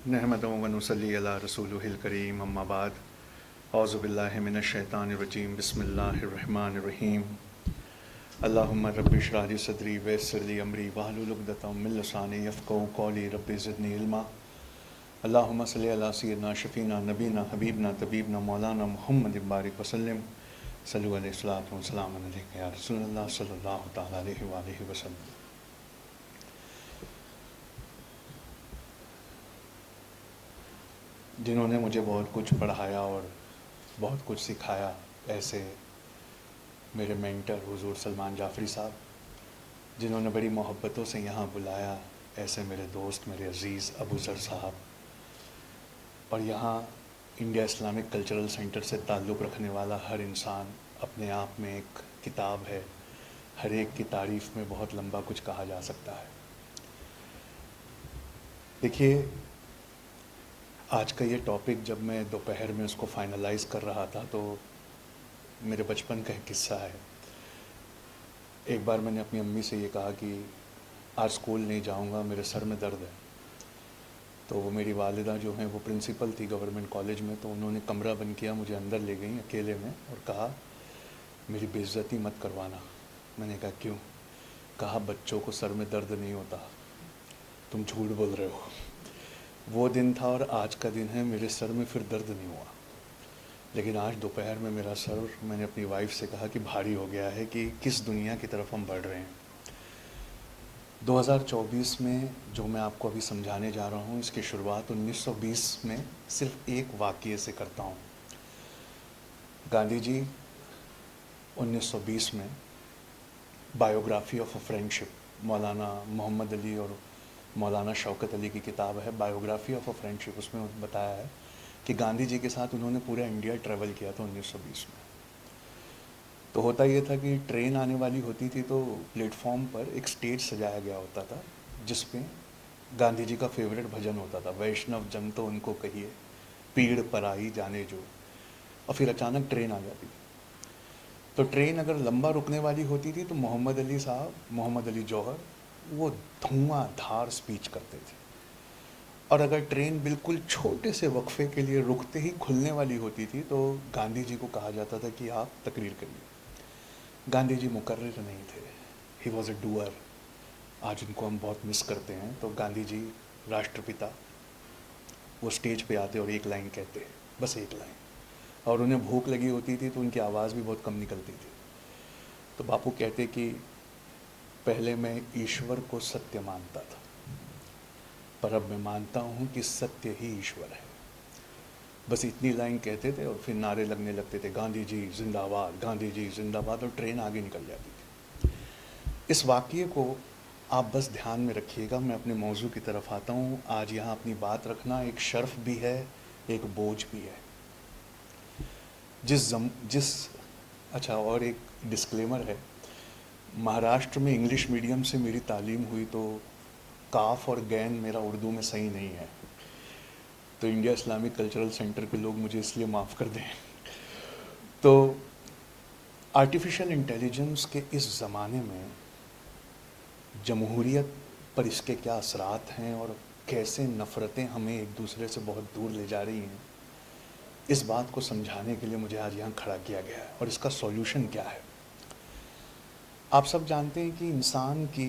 नहमदुहु व नुसल्ली अला रसूलिहिल करीम अम्मा बाद औज़ु बिल्लाहि मिनश शैतानिर रजीम बिस्मिल्लाहिर रहमानिर रहीम अल्लाहुम्मा रब्बि इश्रह ली सदरी व यस्सिर ली अमरी वहलुल उक़दतम मिन लिसानी यफ़क़हू क़ौली रब्बि ज़िदनी इल्मा अल्लाहुम्मा सल्लि अला सय्यिदिना शफ़ीना नबीना हबीबना तबीबना मौलाना मुहम्मदिन बारिक वसल्लम सल्लु अलैहि सलातु व सलामुन अलैका या रसूलल्लाह सल्लल्लाहु तआला अलैहि व आलिहि वसल्लम। जिन्होंने मुझे बहुत कुछ पढ़ाया और बहुत कुछ सिखाया, ऐसे मेरे मेंटर हुज़ूर सलमान जाफ़री साहब, जिन्होंने बड़ी मोहब्बतों से यहाँ बुलाया, ऐसे मेरे दोस्त मेरे अज़ीज़ अबू ज़र साहब, और यहाँ इंडिया इस्लामिक कल्चरल सेंटर से ताल्लुक़ रखने वाला हर इंसान अपने आप में एक किताब है। हर एक की तारीफ़ में बहुत लंबा कुछ कहा जा सकता है। देखिए, आज का ये टॉपिक जब मैं दोपहर में उसको फाइनलाइज़ कर रहा था तो मेरे बचपन का एक किस्सा है। एक बार मैंने अपनी अम्मी से ये कहा कि आज स्कूल नहीं जाऊंगा, मेरे सर में दर्द है। तो वो मेरी वालिदा जो हैं वो प्रिंसिपल थी गवर्नमेंट कॉलेज में, तो उन्होंने कमरा बंद किया, मुझे अंदर ले गई अकेले में और कहा मेरी बेइज्जती मत करवाना। मैंने कहा क्यों? कहा बच्चों को सर में दर्द नहीं होता, तुम झूठ बोल रहे हो। वो दिन था और आज का दिन है, मेरे सर में फिर दर्द नहीं हुआ। लेकिन आज दोपहर में मेरा सर, मैंने अपनी वाइफ से कहा कि भारी हो गया है कि किस दुनिया की तरफ हम बढ़ रहे हैं। 2024 में जो मैं आपको अभी समझाने जा रहा हूँ, इसकी शुरुआत 1920 में सिर्फ एक वाक़ये से करता हूँ। गांधी जी 1920 में बायोग्राफी ऑफ अ फ्रेंडशिप, मौलाना मोहम्मद अली और मौलाना शौकत अली की किताब है बायोग्राफी ऑफ अ फ्रेंडशिप। उसमें बताया है कि गांधी जी के साथ उन्होंने पूरा इंडिया ट्रैवल किया था 1920 में। तो होता ये था कि ट्रेन आने वाली होती थी तो प्लेटफॉर्म पर एक स्टेज सजाया गया होता था जिसमें गांधी जी का फेवरेट भजन होता था, वैष्णव जन तो उनको कहिए, पीड़ पर आई जाने जो। और फिर अचानक ट्रेन आ जाती थी। तो ट्रेन अगर लंबा रुकने वाली होती थी तो मोहम्मद अली साहब, मोहम्मद अली जौहर, वो धुआंधार स्पीच करते थे। और अगर ट्रेन बिल्कुल छोटे से वक्फे के लिए रुकते ही खुलने वाली होती थी तो गांधी जी को कहा जाता था कि आप तकरीर करिए। गांधी जी मुकर्रिर नहीं थे, ही वॉज अ डूअर। आज उनको हम बहुत मिस करते हैं। तो गांधी जी राष्ट्रपिता, वो स्टेज पे आते और एक लाइन कहते, बस एक लाइन, और उन्हें भूख लगी होती थी तो उनकी आवाज़ भी बहुत कम निकलती थी। तो बापू कहते कि पहले मैं ईश्वर को सत्य मानता था, पर अब मैं मानता हूँ कि सत्य ही ईश्वर है। बस इतनी लाइन कहते थे और फिर नारे लगने लगते थे, गांधी जी जिंदाबाद, गांधी जी जिंदाबाद, और ट्रेन आगे निकल जाती थी। इस वाक़ये को आप बस ध्यान में रखिएगा। मैं अपने मौजू की तरफ आता हूँ। आज यहाँ अपनी बात रखना एक शर्फ भी है, एक बोझ भी है। अच्छा, और एक डिस्क्लेमर है, महाराष्ट्र में इंग्लिश मीडियम से मेरी तालीम हुई तो काफ और गैन मेरा उर्दू में सही नहीं है, तो इंडिया इस्लामिक कल्चरल सेंटर के लोग मुझे इसलिए माफ़ कर दें। तो आर्टिफिशियल इंटेलिजेंस के इस ज़माने में जमहूरियत पर इसके क्या असरात हैं और कैसे नफ़रतें हमें एक दूसरे से बहुत दूर ले जा रही हैं, इस बात को समझाने के लिए मुझे आज यहाँ खड़ा किया गया है। और इसका सॉल्यूशन क्या है? आप सब जानते हैं कि इंसान की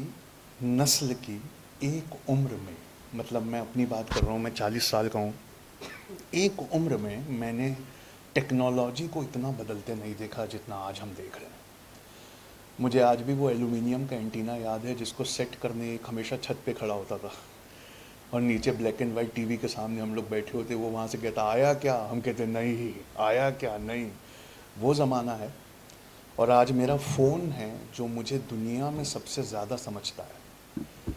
नस्ल की एक उम्र में, मतलब मैं अपनी बात कर रहा हूँ, मैं 40 साल का हूँ, एक उम्र में मैंने टेक्नोलॉजी को इतना बदलते नहीं देखा जितना आज हम देख रहे हैं। मुझे आज भी वो एल्यूमिनियम का एंटीना याद है जिसको सेट करने एक हमेशा छत पे खड़ा होता था और नीचे ब्लैक एंड वाइट टीवी के सामने हम लोग बैठे होते, वो वहाँ से कहता आया क्या, हम कहते नहीं, आया क्या नहीं। वो ज़माना है। और आज मेरा फ़ोन है जो मुझे दुनिया में सबसे ज़्यादा समझता है।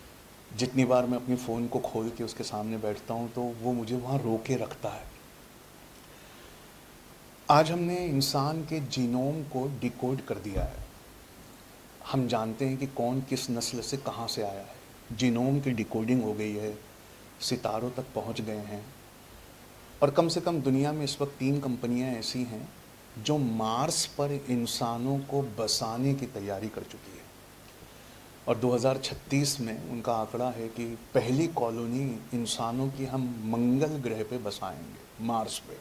जितनी बार मैं अपनी फ़ोन को खोल के उसके सामने बैठता हूँ तो वो मुझे वहाँ रोके रखता है। आज हमने इंसान के जीनोम को डिकोड कर दिया है। हम जानते हैं कि कौन किस नस्ल से कहाँ से आया है। जीनोम की डिकोडिंग हो गई है, सितारों तक पहुँच गए हैं। और कम से कम दुनिया में इस वक्त 3 कंपनियाँ ऐसी हैं जो मार्स पर इंसानों को बसाने की तैयारी कर चुकी है। और 2036 में उनका आंकड़ा है कि पहली कॉलोनी इंसानों की हम मंगल ग्रह पे बसाएंगे, मार्स पे।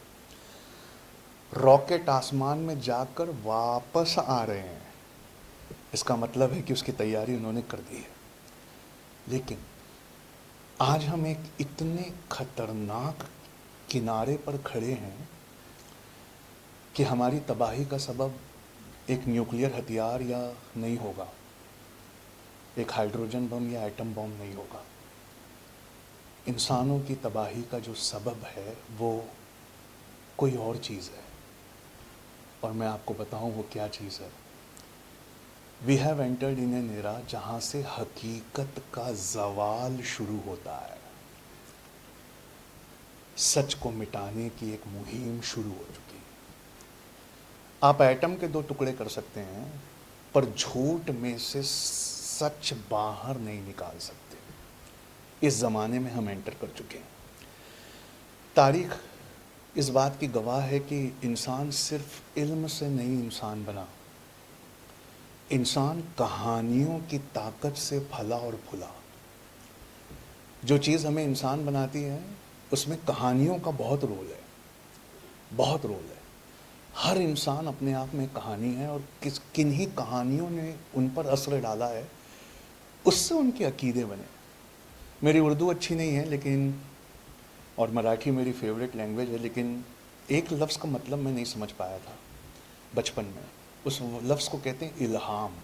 रॉकेट आसमान में जाकर वापस आ रहे हैं, इसका मतलब है कि उसकी तैयारी उन्होंने कर दी है। लेकिन आज हम एक इतने खतरनाक किनारे पर खड़े हैं कि हमारी तबाही का सबब एक न्यूक्लियर हथियार या नहीं होगा, एक हाइड्रोजन बम या एटम बम नहीं होगा। इंसानों की तबाही का जो सबब है वो कोई और चीज़ है, और मैं आपको बताऊं वो क्या चीज़ है। We have entered in an era जहाँ से हकीकत का जवाल शुरू होता है। सच को मिटाने की एक मुहिम शुरू हो चुकी है। आप एटम के दो टुकड़े कर सकते हैं, पर झूठ में से सच बाहर नहीं निकाल सकते। इस ज़माने में हम एंटर कर चुके हैं। तारीख इस बात की गवाह है कि इंसान सिर्फ इल्म से नहीं इंसान बना, इंसान कहानियों की ताकत से फला और फूला। जो चीज़ हमें इंसान बनाती है उसमें कहानियों का बहुत रोल है, बहुत रोल है। हर इंसान अपने आप में कहानी है, और किन्हीं कहानियों ने उन पर असर डाला है, उससे उनके अकीदे बने। मेरी उर्दू अच्छी नहीं है लेकिन, और मराठी मेरी फेवरेट लैंग्वेज है, लेकिन एक लफ्ज़ का मतलब मैं नहीं समझ पाया था बचपन में। उस लफ्ज़ को कहते हैं इल्हाम।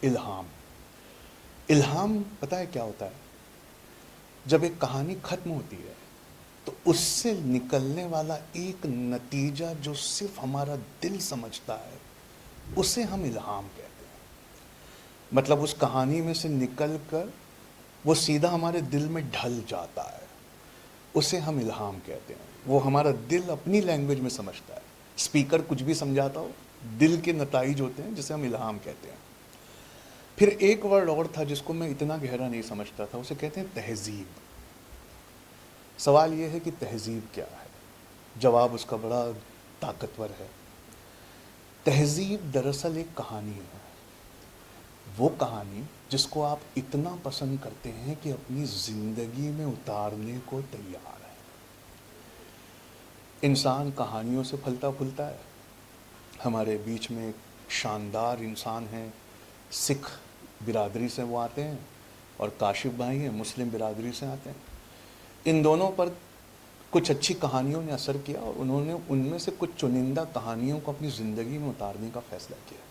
इल्हाम, इल्हाम पता है क्या होता है? जब एक कहानी खत्म होती है तो उससे निकलने वाला एक नतीजा जो सिर्फ हमारा दिल समझता है, उसे हम इल्हाम कहते हैं। मतलब उस कहानी में से निकल कर वो सीधा हमारे दिल में ढल जाता है, उसे हम इल्हाम कहते हैं। वो हमारा दिल अपनी लैंग्वेज में समझता है। स्पीकर कुछ भी समझाता हो, दिल के नताइज होते हैं जिसे हम इल्हाम कहते हैं। फिर एक वर्ड और था जिसको मैं इतना गहरा नहीं समझता था, उसे कहते हैं तहजीब। सवाल ये है कि तहजीब क्या है? जवाब उसका बड़ा ताकतवर है। तहजीब दरअसल एक कहानी है, वो कहानी जिसको आप इतना पसंद करते हैं कि अपनी ज़िंदगी में उतारने को तैयार है। इंसान कहानियों से फलता फूलता है। हमारे बीच में एक शानदार इंसान हैं, सिख बिरादरी से वो आते हैं, और काशिफ भाई हैं, मुस्लिम बिरादरी से आते हैं। इन दोनों पर कुछ अच्छी कहानियों ने असर किया, और उन्होंने उनमें से कुछ चुनिंदा कहानियों को अपनी ज़िंदगी में उतारने का फ़ैसला किया।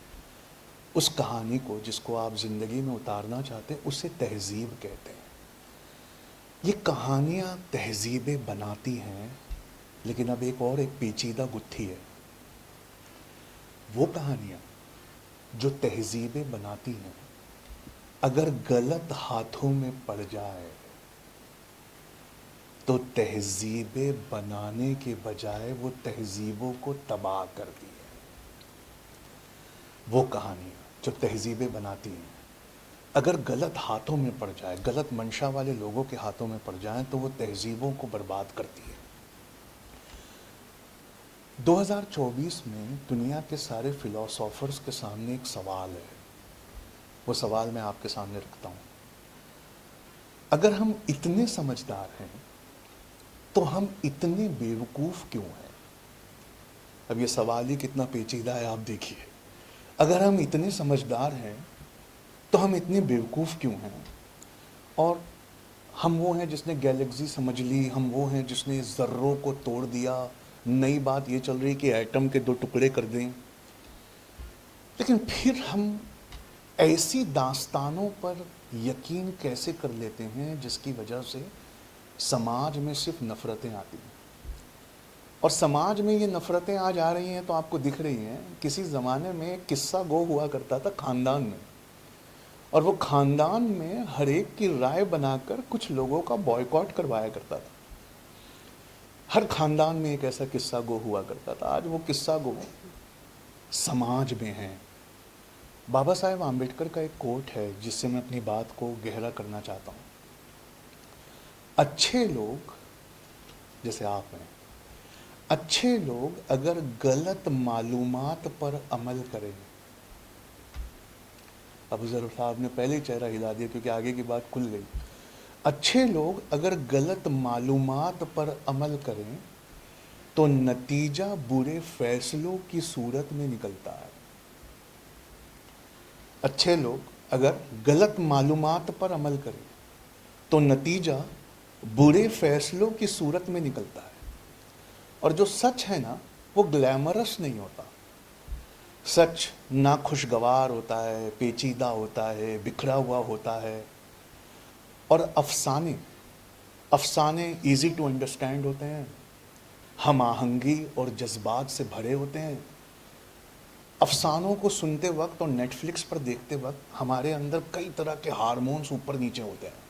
उस कहानी को जिसको आप ज़िंदगी में उतारना चाहते हैं, उसे तहजीब कहते हैं। ये कहानियाँ तहजीबें बनाती हैं, लेकिन अब एक पेचीदा गुत्थी है। वो कहानियाँ जो तहजीबें बनाती हैं, अगर गलत हाथों में पड़ जाए तो तहजीबें बनाने के बजाय वो तहजीबों को तबाह करती है। वो कहानियाँ जो तहजीबें बनाती हैं, अगर गलत हाथों में पड़ जाए, गलत मंशा वाले लोगों के हाथों में पड़ जाए, तो वो तहजीबों को बर्बाद करती है। 2024 में दुनिया के सारे फिलोसोफर्स के सामने एक सवाल है। वो सवाल मैं आपके सामने रखता हूँ। अगर हम इतने समझदार हैं तो हम इतने बेवकूफ़ क्यों हैं? अब ये सवाल ही कितना पेचीदा है, आप देखिए। अगर हम इतने समझदार हैं तो हम इतने बेवकूफ़ क्यों हैं? और हम वो हैं जिसने गैलेक्सी समझ ली, हम वो हैं जिसने ज़र्रों को तोड़ दिया। नई बात ये चल रही कि एटम के दो टुकड़े कर दें। लेकिन फिर हम ऐसी दास्तानों पर यकीन कैसे कर लेते हैं जिसकी वजह से समाज में सिर्फ नफ़रतें आती हैं? और समाज में ये नफ़रतें आज आ रही हैं तो आपको दिख रही हैं। किसी ज़माने में एक किस्सा गो हुआ करता था ख़ानदान में, और वो ख़ानदान में हर एक की राय बनाकर कुछ लोगों का बॉयकॉट करवाया करता था। हर ख़ानदान में एक ऐसा किस्सा गो हुआ करता था। आज वो किस्सा गो समाज में है। बाबा साहेब आम्बेडकर का एक कोट है जिससे मैं अपनी बात को गहरा करना चाहता हूँ। अच्छे लोग, जैसे आप हैं, अच्छे लोग अगर गलत मालूमात पर अमल करें अबू ज़र साहब ने पहले ही चेहरा हिला दिया क्योंकि आगे की बात खुल गई। अच्छे लोग अगर गलत मालूमात पर अमल करें तो नतीजा बुरे फैसलों की सूरत में निकलता है। अच्छे लोग अगर गलत मालूमात पर अमल करें तो नतीजा बुरे फैसलों की सूरत में निकलता है। और जो सच है ना, वो ग्लैमरस नहीं होता। सच ना खुशगवार होता है, पेचीदा होता है, बिखरा हुआ होता है। और अफसाने अफसाने इजी टू अंडरस्टैंड होते हैं, हम आहंगी और जज्बात से भरे होते हैं। अफसानों को सुनते वक्त और नेटफ्लिक्स पर देखते वक्त हमारे अंदर कई तरह के हार्मोन्स ऊपर नीचे होते हैं।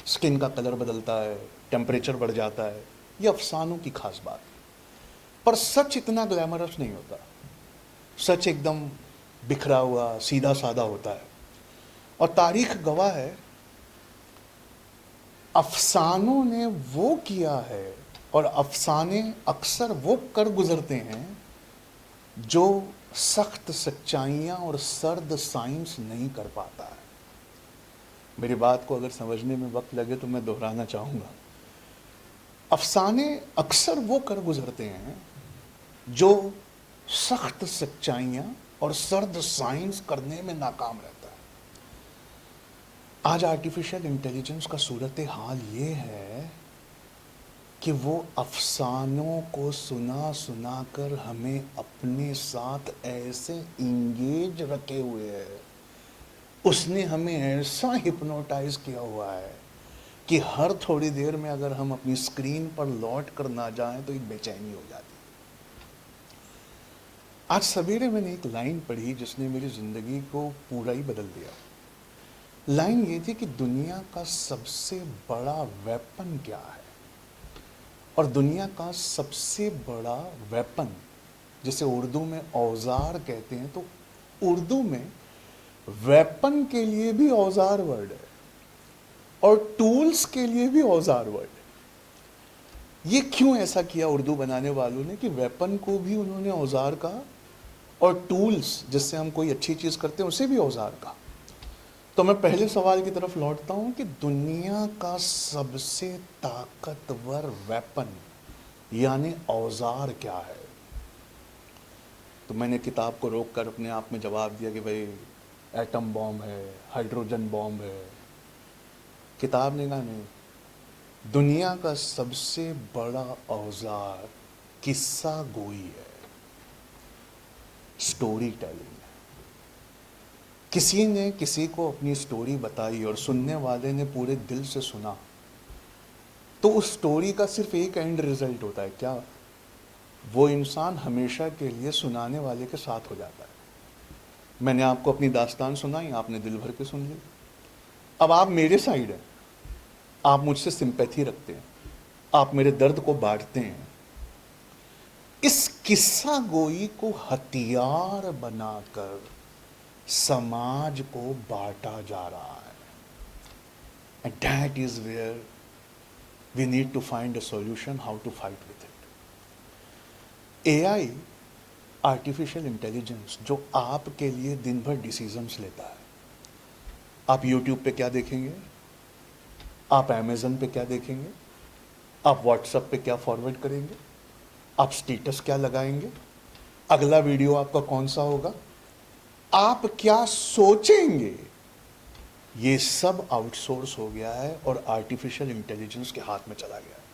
स्किन का कलर बदलता है, टेम्परेचर बढ़ जाता है। ये अफसानों की खास बात है। पर सच इतना ग्लैमरस नहीं होता। सच एकदम बिखरा हुआ, सीधा साधा होता है। और तारीख गवाह है, अफसानों ने वो किया है और अफसाने अक्सर वो कर गुजरते हैं जो सख्त सच्चाइयाँ और सर्द साइंस नहीं कर पाता है। मेरी बात को अगर समझने में वक्त लगे तो मैं दोहराना चाहूँगा। अफसाने अक्सर वो कर गुजरते हैं जो सख्त सच्चाइयाँ और सर्द साइंस करने में नाकाम रहता है। आज आर्टिफिशियल इंटेलिजेंस का सूरत हाल ये है कि वो अफसानों को सुना सुना कर हमें अपने साथ ऐसे इंगेज रखे हुए है, उसने हमें ऐसा हिप्नोटाइज किया हुआ है कि हर थोड़ी देर में अगर हम अपनी स्क्रीन पर लौट कर ना जाएं तो एक बेचैनी हो जाती है। आज सवेरे मैंने एक लाइन पढ़ी जिसने मेरी ज़िंदगी को पूरा ही बदल दिया। लाइन ये थी कि दुनिया का सबसे बड़ा वेपन क्या है, और दुनिया का सबसे बड़ा वेपन, जिसे उर्दू में औजार कहते हैं, तो उर्दू में वेपन के लिए भी औजार वर्ड है और टूल्स के लिए भी औजार वर्ड है। ये क्यों ऐसा किया उर्दू बनाने वालों ने कि वेपन को भी उन्होंने औजार कहा और टूल्स जिससे हम कोई अच्छी चीज़ करते हैं उसे भी औजार कहा। तो मैं पहले सवाल की तरफ लौटता हूं कि दुनिया का सबसे ताकतवर वेपन यानी औजार क्या है। तो मैंने किताब को रोक कर अपने आप में जवाब दिया कि भाई एटम बॉम्ब है, हाइड्रोजन बॉम्ब है। किताब ने कहा नहीं, दुनिया का सबसे बड़ा औजार किस्सा गोई है, स्टोरी टेलिंग। किसी ने किसी को अपनी स्टोरी बताई और सुनने वाले ने पूरे दिल से सुना, तो उस स्टोरी का सिर्फ एक एंड रिजल्ट होता है, क्या? वो इंसान हमेशा के लिए सुनाने वाले के साथ हो जाता है। मैंने आपको अपनी दास्तान सुनाई, आपने दिल भर के सुन ली। अब आप मेरे साइड हैं, आप मुझसे सिंपैथी रखते हैं, आप मेरे दर्द को बांटते हैं। इस किस्सा गोई को हथियार बनाकर समाज को बांटा जा रहा है। And that is where we need to find a solution, how to fight with it. AI, artificial intelligence, जो आपके लिए दिन भर डिसीजंस लेता है। आप यूट्यूब पे क्या देखेंगे, आप अमेजन पे क्या देखेंगे, आप व्हाट्सएप पे क्या फॉरवर्ड करेंगे, आप स्टेटस क्या लगाएंगे, अगला वीडियो आपका कौन सा होगा, आप क्या सोचेंगे, ये सब आउटसोर्स हो गया है और आर्टिफिशियल इंटेलिजेंस के हाथ में चला गया है।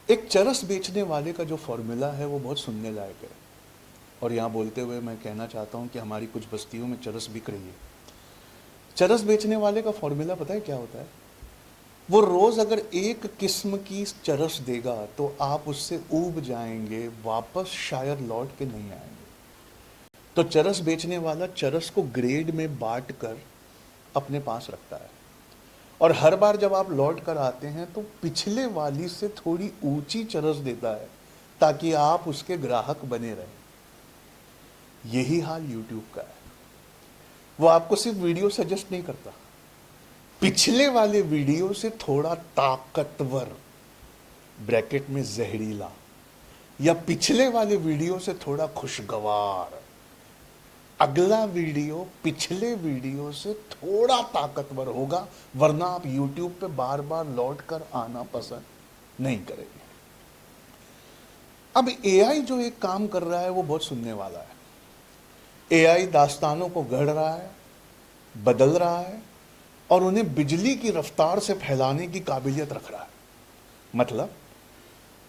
एक चरस बेचने वाले का जो फॉर्मूला है वो बहुत सुनने लायक है, और यहाँ बोलते हुए मैं कहना चाहता हूँ कि हमारी कुछ बस्तियों में चरस बिक रही है। चरस बेचने वाले का फॉर्मूला पता है क्या होता है? वो रोज़ अगर एक किस्म की चरस देगा तो आप उससे ऊब जाएंगे, वापस शायद लौट के नहीं आएंगे। तो चरस बेचने वाला चरस को ग्रेड में बांट कर अपने पास रखता है, और हर बार जब आप लौट कर आते हैं तो पिछले वाली से थोड़ी ऊंची चरस देता है ताकि आप उसके ग्राहक बने रहें। यही हाल यूट्यूब का है। वो आपको सिर्फ वीडियो सजेस्ट नहीं करता, पिछले वाले वीडियो से थोड़ा ताकतवर, ब्रैकेट में जहरीला, या पिछले वाले वीडियो से थोड़ा खुशगवार, अगला वीडियो पिछले वीडियो से थोड़ा ताकतवर होगा, वरना आप YouTube पे बार बार लौट कर आना पसंद नहीं करेंगे। अब AI जो एक काम कर रहा है वो बहुत सुनने वाला है। AI दास्तानों को गढ़ रहा है, बदल रहा है और उन्हें बिजली की रफ्तार से फैलाने की काबिलियत रख रहा है। मतलब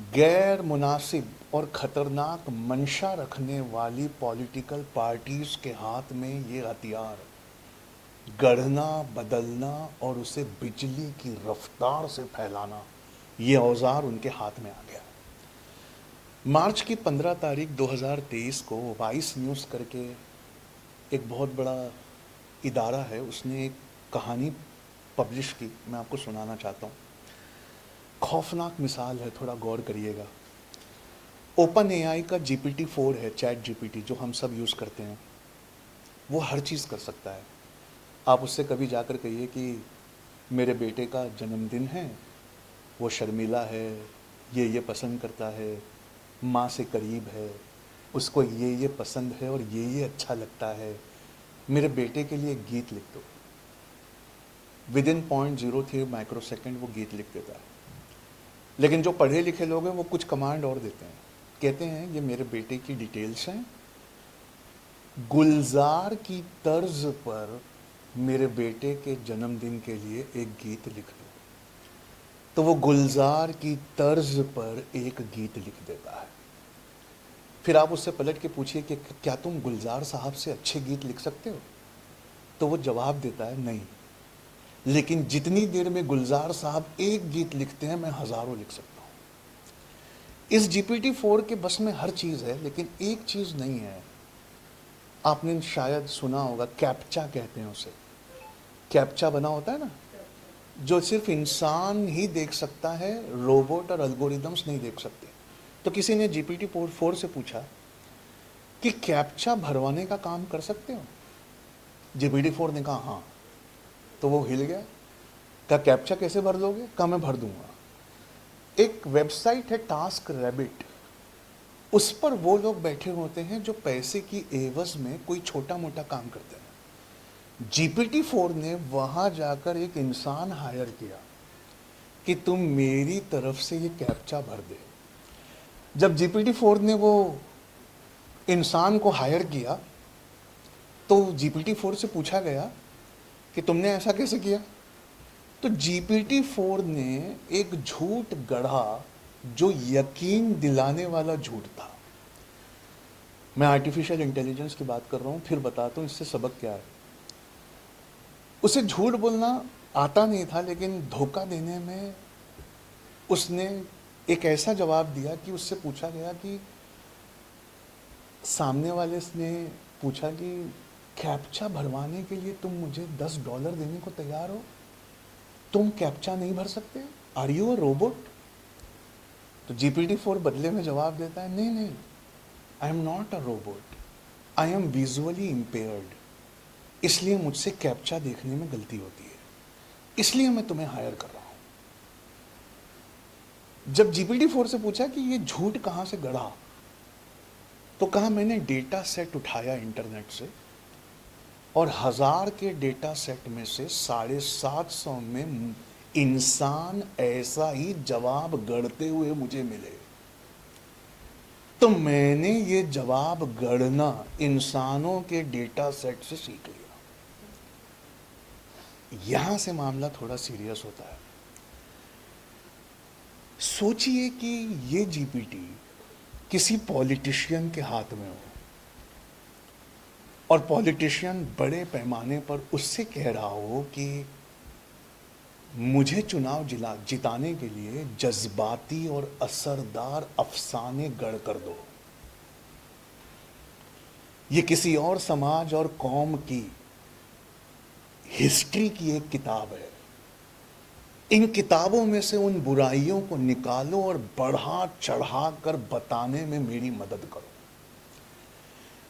गैर मुनासिब और खतरनाक मंशा रखने वाली पॉलिटिकल पार्टीज के हाथ में ये हथियार, गढ़ना, बदलना और उसे बिजली की रफ्तार से फैलाना, ये औजार उनके हाथ में आ गया। मार्च की 15 तारीख 2023 को वाइस न्यूज़ करके एक बहुत बड़ा इदारा है, उसने एक कहानी पब्लिश की, मैं आपको सुनाना चाहता हूँ। खौफनाक मिसाल है, थोड़ा गौर करिएगा। ओपन AI का GPT-4 है, चैट GPT, जो हम सब यूज़ करते हैं। वो हर चीज़ कर सकता है। आप उससे कभी जाकर कहिए कि मेरे बेटे का जन्मदिन है, वो शर्मीला है, ये पसंद करता है, माँ से करीब है, उसको ये पसंद है और ये अच्छा लगता है, मेरे बेटे के लिए गीत लिख दो। विदिन 0.03 माइक्रोसेकंड वो गीत लिख देता है। लेकिन जो पढ़े लिखे लोग हैं वो कुछ कमांड और देते हैं, कहते हैं ये मेरे बेटे की डिटेल्स हैं, गुलजार की तर्ज पर मेरे बेटे के जन्मदिन के लिए एक गीत लिख दो। तो वो गुलजार की तर्ज पर एक गीत लिख देता है। फिर आप उससे पलट के पूछिए कि क्या तुम गुलजार साहब से अच्छे गीत लिख सकते हो? तो वो जवाब देता है नहीं, लेकिन जितनी देर में गुलजार साहब एक गीत लिखते हैं मैं हजारों लिख सकता हूँ। इस GPT-4 के बस में हर चीज़ है, लेकिन एक चीज़ नहीं है। आपने शायद सुना होगा, कैप्चा कहते हैं उसे। कैप्चा बना होता है ना, जो सिर्फ इंसान ही देख सकता है, रोबोट और एल्गोरिदम्स नहीं देख सकते। तो किसी ने GPT-4 से पूछा कि कैप्चा भरवाने का काम कर सकते हो? GPT-4 ने कहा हाँ। तो वो हिल गया, कहा कैप्चा कैसे भर दोगे? कहा मैं भर दूंगा। एक वेबसाइट है टास्क रैबिट, उस पर वो लोग बैठे होते हैं जो पैसे की एवज में कोई छोटा मोटा काम करते हैं। GPT-4 ने वहां जाकर एक इंसान हायर किया कि तुम मेरी तरफ से ये कैप्चा भर दे। जब GPT-4 ने वो इंसान को हायर किया तो GPT-4 से पूछा गया कि तुमने ऐसा कैसे किया? तो GPT-4 ने एक झूठ गढ़ा जो यकीन दिलाने वाला झूठ था। मैं आर्टिफिशियल इंटेलिजेंस की बात कर रहा हूं, फिर बताता हूं इससे सबक क्या है। उसे झूठ बोलना आता नहीं था, लेकिन धोखा देने में उसने एक ऐसा जवाब दिया कि उससे पूछा गया कि सामने वाले ने पूछा कि कैप्चा भरवाने के लिए तुम मुझे $10 देने को तैयार हो? तुम कैप्चा नहीं भर सकते? Are you a robot? तो GPT-4 बदले में जवाब देता है नहीं नहीं, I am not a robot, I am visually impaired, इसलिए मुझसे कैप्चा देखने में गलती होती है, इसलिए मैं तुम्हें हायर कर रहा हूं। जब GPT-4 से पूछा कि ये झूठ कहां से गढ़ा, तो कहा मैंने डेटा सेट उठाया इंटरनेट से और 1000 के डेटा सेट में से 750 में इंसान ऐसा ही जवाब गढ़ते हुए मुझे मिले। तो मैंने ये जवाब गढ़ना इंसानों के डेटा सेट से सीख लिया। यहां से मामला थोड़ा सीरियस होता है। सोचिए कि ये GPT किसी पॉलिटिशियन के हाथ में हो और पॉलिटिशियन बड़े पैमाने पर उससे कह रहा हो कि मुझे चुनाव जिताने के लिए जज्बाती और असरदार अफसाने गढ़ कर दो। ये किसी और समाज और कौम की हिस्ट्री की एक किताब है। इन किताबों में से उन बुराइयों को निकालो और बढ़ा चढ़ा कर बताने में मेरी मदद करो।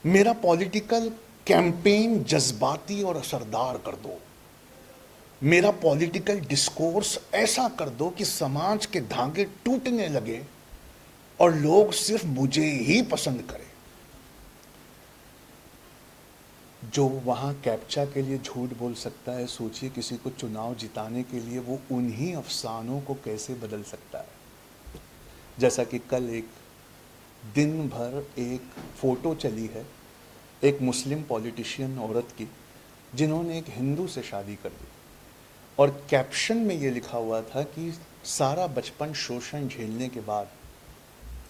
मेरा पॉलिटिकल कैंपेन जज्बाती और असरदार कर दो। मेरा पॉलिटिकल डिस्कोर्स ऐसा कर दो कि समाज के धागे टूटने लगे और लोग सिर्फ मुझे ही पसंद करें। जो वहाँ कैप्चा के लिए झूठ बोल सकता है, सोचिए किसी को चुनाव जिताने के लिए वो उन्हीं अफसानों को कैसे बदल सकता है। जैसा कि कल एक दिन भर एक फ़ोटो चली है एक मुस्लिम पॉलिटिशियन औरत की, जिन्होंने एक हिंदू से शादी कर दी, और कैप्शन में ये लिखा हुआ था कि सारा बचपन शोषण झेलने के बाद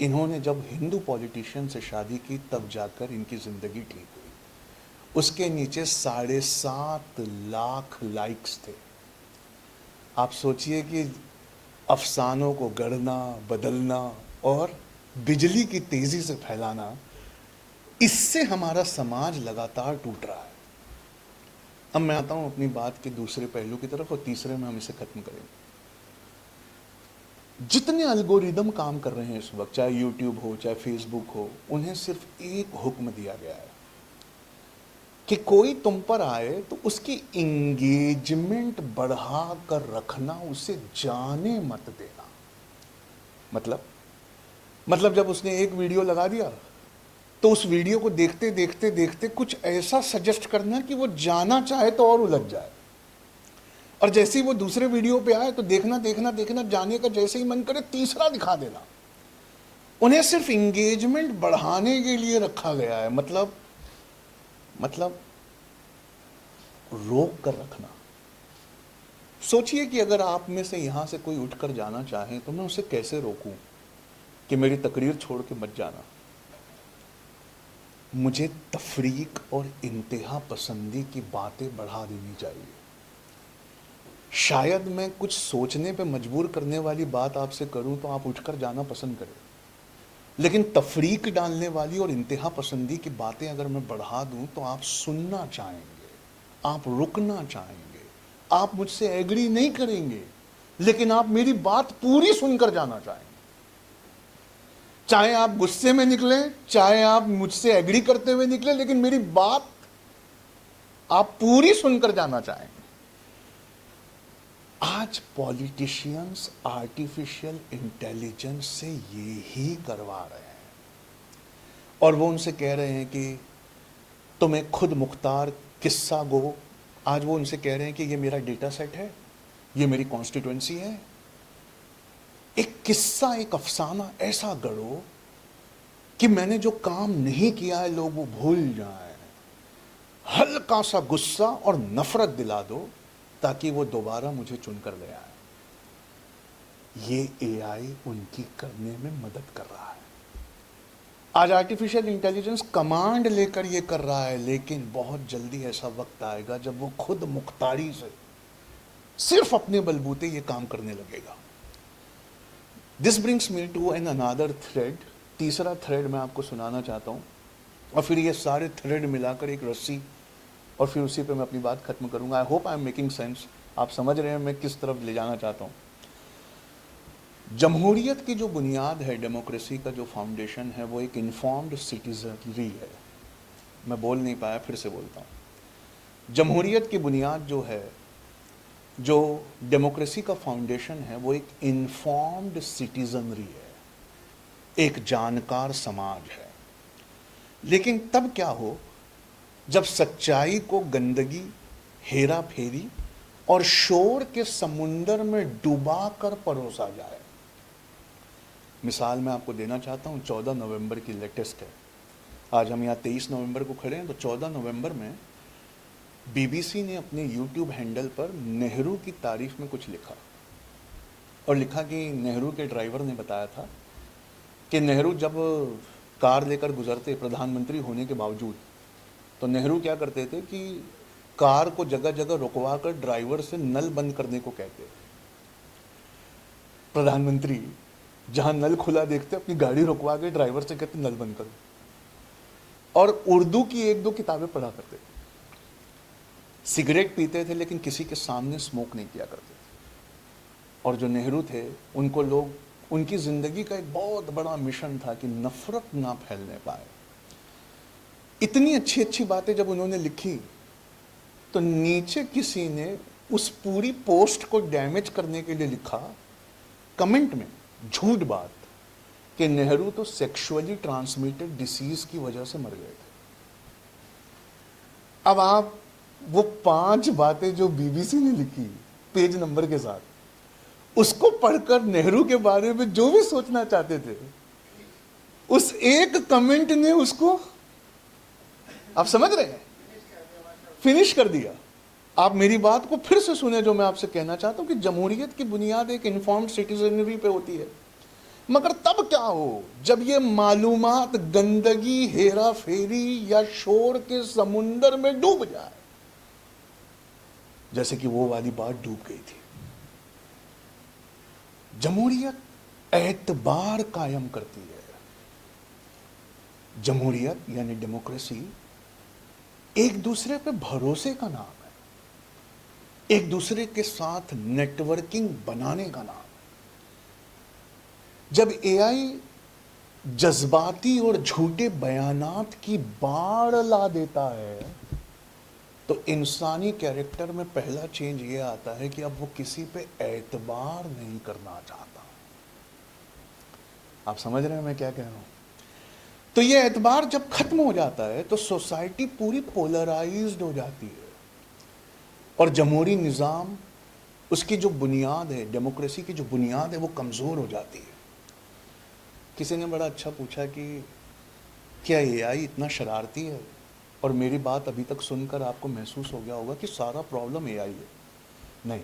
इन्होंने जब हिंदू पॉलिटिशियन से शादी की तब जाकर इनकी ज़िंदगी ठीक हुई। उसके नीचे 7.5 लाख लाइक्स थे। आप सोचिए कि अफसानों को गढ़ना, बदलना और बिजली की तेज़ी से फैलाना, इससे हमारा समाज लगातार टूट रहा है। अब मैं आता हूँ अपनी बात के दूसरे पहलू की तरफ, और तीसरे में हम इसे खत्म करेंगे। जितने अल्गोरिदम काम कर रहे हैं इस वक्त, चाहे यूट्यूब हो चाहे फेसबुक हो, उन्हें सिर्फ एक हुक्म दिया गया है कि कोई तुम पर आए तो उसकी इंगेजमेंट बढ़ा कर रखना, उसे जाने मत देना। मतलब जब उसने एक वीडियो लगा दिया तो उस वीडियो को देखते देखते देखते कुछ ऐसा सजेस्ट करना कि वो जाना चाहे तो और उलझ जाए, और जैसे ही वो दूसरे वीडियो पे आए तो देखना देखना देखना, जाने का जैसे ही मन करे तीसरा दिखा देना। उन्हें सिर्फ इंगेजमेंट बढ़ाने के लिए रखा गया है। मतलब रोक कर रखना। सोचिए कि अगर आप में से यहां से कोई उठकर जाना चाहे तो मैं उसे कैसे रोकूं कि मेरी तकरीर छोड़ के मत जाना। मुझे तफरीक और इंतहा पसंदी की बातें बढ़ा देनी चाहिए। शायद मैं कुछ सोचने पे मजबूर करने वाली बात आपसे करूं तो आप उठकर जाना पसंद करें, लेकिन तफरीक डालने वाली और इंतहा पसंदी की बातें अगर मैं बढ़ा दूं तो आप सुनना चाहेंगे, आप रुकना चाहेंगे, आप मुझसे एग्री नहीं करेंगे, लेकिन आप मेरी बात पूरी सुनकर जाना चाहेंगे। चाहे आप गुस्से में निकले, चाहे आप मुझसे एग्री करते हुए निकले, लेकिन मेरी बात आप पूरी सुनकर जाना चाहेंगे। आज पॉलिटिशियंस आर्टिफिशियल इंटेलिजेंस से ये ही करवा रहे हैं, और वो उनसे कह रहे हैं कि तुम्हें खुद मुख्तार किस्सा गो। आज वो उनसे कह रहे हैं कि ये मेरा डेटा सेट है, ये मेरी कॉन्स्टिट्यूएंसी है, एक किस्सा, एक अफसाना ऐसा गढ़ो कि मैंने जो काम नहीं किया है लोग वो भूल जाएं। हल्का सा गुस्सा और नफरत दिला दो ताकि वो दोबारा मुझे चुनकर ले आए। ये एआई उनकी करने में मदद कर रहा है। आज आर्टिफिशियल इंटेलिजेंस कमांड लेकर ये कर रहा है, लेकिन बहुत जल्दी ऐसा वक्त आएगा जब वो खुद मुख्तारी से सिर्फ अपने बलबूते ये काम करने लगेगा। This brings me to an another thread. तीसरा थ्रेड मैं आपको सुनाना चाहता हूँ, और फिर ये सारे थ्रेड मिलाकर एक रस्सी, और फिर उसी पे मैं अपनी बात खत्म करूंगा। I hope I am making sense. आप समझ रहे हैं मैं किस तरफ ले जाना चाहता हूँ। जमहूरियत की जो बुनियाद है, डेमोक्रेसी का जो फाउंडेशन है, वो एक इन्फॉर्म्ड सिटीजनरी है। मैं बोल नहीं पाया, फिर से बोलता हूँ। जमहूरियत की बुनियाद जो है, जो डेमोक्रेसी का फाउंडेशन है, वो एक इन्फॉर्म्ड सिटीजनरी है, एक जानकार समाज है। लेकिन तब क्या हो जब सच्चाई को गंदगी, हेरा फेरी और शोर के समुंदर में डुबा कर परोसा जाए। मिसाल मैं आपको देना चाहता हूँ, 14 नवंबर की लेटेस्ट है। आज हम यहाँ 23 नवंबर को खड़े हैं, तो 14 नवंबर में बीबीसी ने अपने यूट्यूब हैंडल पर नेहरू की तारीफ में कुछ लिखा, और लिखा कि नेहरू के ड्राइवर ने बताया था कि नेहरू जब कार लेकर गुजरते प्रधानमंत्री होने के बावजूद, तो नेहरू क्या करते थे कि कार को जगह जगह रुकवा कर ड्राइवर से नल बंद करने को कहते। प्रधानमंत्री जहां नल खुला देखते अपनी गाड़ी रुकवा के ड्राइवर से कहते नल बंद करो, और उर्दू की 1-2 किताबें पढ़ा करते थे। सिगरेट पीते थे लेकिन किसी के सामने स्मोक नहीं किया करते थे। और जो नेहरू थे, उनको लोग, उनकी जिंदगी का एक बहुत बड़ा मिशन था कि नफरत ना फैलने पाए। इतनी अच्छी अच्छी बातें जब उन्होंने लिखी, तो नीचे किसी ने उस पूरी पोस्ट को डैमेज करने के लिए लिखा कमेंट में झूठ बात कि नेहरू तो सेक्सुअली ट्रांसमिटेड डिसीज की वजह से मर गए थे। अब आप वो 5 बातें जो बीबीसी ने लिखी पेज नंबर के साथ, उसको पढ़कर नेहरू के बारे में जो भी सोचना चाहते थे, उस एक कमेंट ने उसको, आप समझ रहे हैं, फिनिश कर दिया। आप मेरी बात को फिर से सुने, जो मैं आपसे कहना चाहता हूं कि जमहूरियत की बुनियाद एक इन्फॉर्म्ड सिटीजनरी पे होती है, मगर तब क्या हो जब ये मालूमात गंदगी, हेरा फेरी या शोर के समुंदर में डूब जाए, जैसे कि वो वाली बात डूब गई थी। जमहूरियत एतबार कायम करती है। जमहूरियत यानी डेमोक्रेसी एक दूसरे पे भरोसे का नाम है, एक दूसरे के साथ नेटवर्किंग बनाने का नाम है। जब एआई जज्बाती और झूठे बयानात की बाढ़ ला देता है, तो इंसानी कैरेक्टर में पहला चेंज ये आता है कि अब वो किसी पे एतबार नहीं करना चाहता। आप समझ रहे हैं मैं क्या कह रहा हूं? तो ये एतबार जब खत्म हो जाता है तो सोसाइटी पूरी पोलराइज्ड हो जाती है, और जमहूरी निज़ाम, उसकी जो बुनियाद है, डेमोक्रेसी की जो बुनियाद है, वो कमज़ोर हो जाती है। किसी ने बड़ा अच्छा पूछा कि क्या एआई इतना शरारती है? और मेरी बात अभी तक सुनकर आपको महसूस हो गया होगा कि सारा प्रॉब्लम एआई है। नहीं,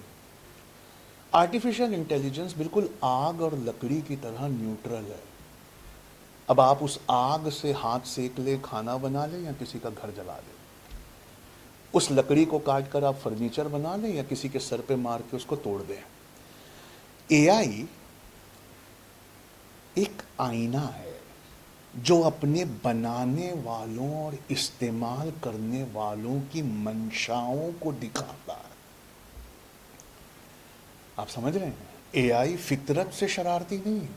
आर्टिफिशियल इंटेलिजेंस बिल्कुल आग और लकड़ी की तरह न्यूट्रल है। अब आप उस आग से हाथ सेक ले, खाना बना ले, या किसी का घर जला ले। उस लकड़ी को काट कर आप फर्नीचर बना लें या किसी के सर पे मार के उसको तोड़ दें। एआई एक आईना है जो अपने बनाने वालों और इस्तेमाल करने वालों की मंशाओं को दिखाता है। आप समझ रहे हैं? एआई फितरत से शरारती नहीं है,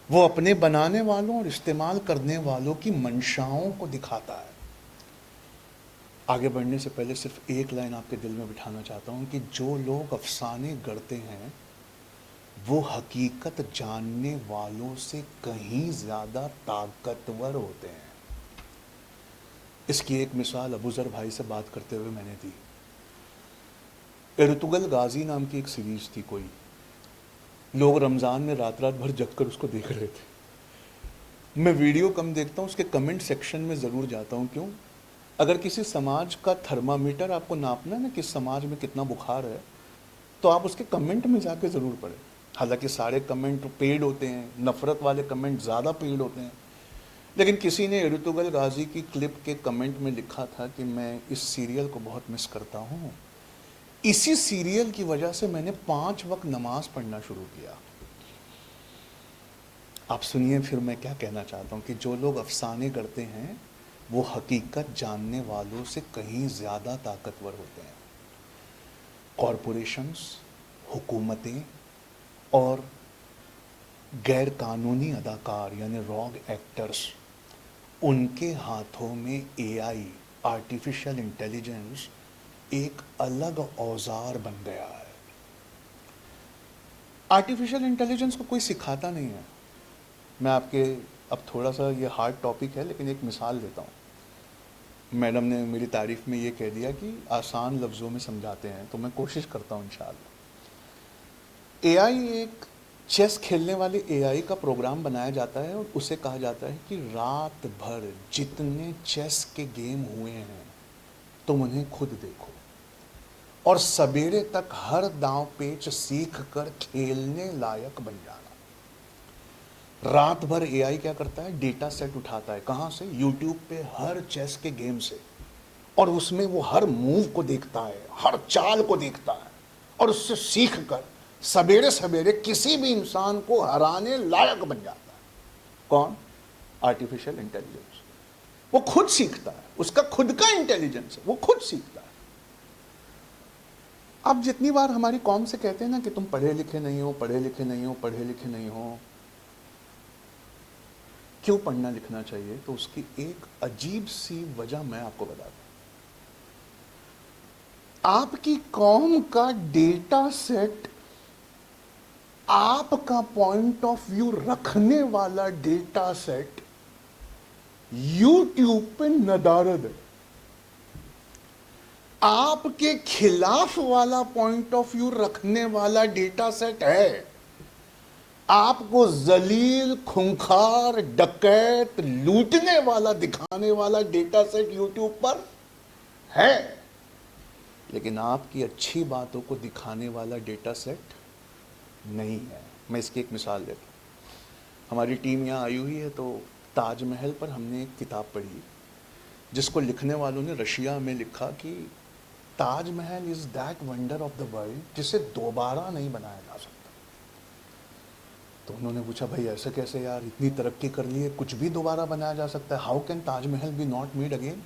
वो अपने बनाने वालों और इस्तेमाल करने वालों की मंशाओं को दिखाता है। आगे बढ़ने से पहले सिर्फ एक लाइन आपके दिल में बिठाना चाहता हूं कि जो लोग अफसाने गढ़ते हैं वो हकीकत जानने वालों से कहीं ज़्यादा ताकतवर होते हैं। इसकी एक मिसाल अबूज़र भाई से बात करते हुए मैंने दी। इर्तुगल गाजी नाम की एक सीरीज़ थी कोई, लोग रमज़ान में रात रात भर जग कर उसको देख रहे थे। मैं वीडियो कम देखता हूँ, उसके कमेंट सेक्शन में ज़रूर जाता हूँ। क्यों? अगर किसी समाज का थर्मामीटर आपको नापना है ना, किस समाज में कितना बुखार है, तो आप उसके कमेंट में जाके ज़रूर पढ़ें। हालांकि सारे कमेंट पेड होते हैं, नफ़रत वाले कमेंट ज़्यादा पेड होते हैं, लेकिन किसी ने इर्तुगल गाजी की क्लिप के कमेंट में लिखा था कि मैं इस सीरियल को बहुत मिस करता हूँ, इसी सीरियल की वजह से मैंने 5 वक्त नमाज पढ़ना शुरू किया। आप सुनिए फिर मैं क्या कहना चाहता हूँ कि जो लोग अफसाने करते हैं वो हकीकत जानने वालों से कहीं ज़्यादा ताकतवर होते हैं। कॉरपोरेशंस, हुकूमतें और गैर कानूनी अदाकार यानी रॉग एक्टर्स, उनके हाथों में एआई, आर्टिफिशियल इंटेलिजेंस एक अलग औजार बन गया है। आर्टिफिशियल इंटेलिजेंस को कोई सिखाता नहीं है। मैं आपके, अब थोड़ा सा ये हार्ड टॉपिक है लेकिन एक मिसाल देता हूँ। मैडम ने मेरी तारीफ़ में ये कह दिया कि आसान लफ्ज़ों में समझाते हैं, तो मैं कोशिश करता हूँ इंशाअल्लाह। एआई एक चेस खेलने वाले एआई का प्रोग्राम बनाया जाता है और उसे कहा जाता है कि रात भर जितने चेस के गेम हुए हैं तुम उन्हें खुद देखो और सवेरे तक हर दांव पेच सीख कर खेलने लायक बन जाना। रात भर एआई क्या करता है? डेटा सेट उठाता है। कहाँ से? यूट्यूब पे हर चेस के गेम से, और उसमें वो हर मूव को देखता है, हर चाल को देखता है, और उससे सीख कर सवेरे सवेरे किसी भी इंसान को हराने लायक बन जाता है। कौन? Artificial intelligence. वो खुद सीखता है, उसका खुद का इंटेलिजेंस है, वो खुद सीखता है। अब जितनी बार हमारी कौम से कहते हैं ना कि तुम पढ़े लिखे नहीं हो, पढ़े लिखे नहीं हो, पढ़े लिखे नहीं हो, क्यों पढ़ना लिखना चाहिए? तो उसकी एक अजीब सी वजह मैं आपको बताता हूं। आपकी कौम का डेटा सेट, आपका पॉइंट ऑफ व्यू रखने वाला डेटा सेट यूट्यूब पे नदारद है। आपके खिलाफ वाला पॉइंट ऑफ व्यू रखने वाला डेटा सेट है। आपको जलील, खूंखार, डकैत, लूटने वाला दिखाने वाला डेटा सेट यूट्यूब पर है, लेकिन आपकी अच्छी बातों को दिखाने वाला डेटा सेट नहीं है। मैं इसकी एक मिसाल देता हूँ। हमारी टीम यहाँ आई हुई है, तो ताजमहल पर हमने एक किताब पढ़ी जिसको लिखने वालों ने रशिया में लिखा कि Taj Mahal is that wonder of the world जिसे दोबारा नहीं बनाया जा सकता। तो उन्होंने पूछा, भाई ऐसे कैसे यार, इतनी तरक्की कर ली है, कुछ भी दोबारा बनाया जा सकता है, how can Taj Mahal be not made again.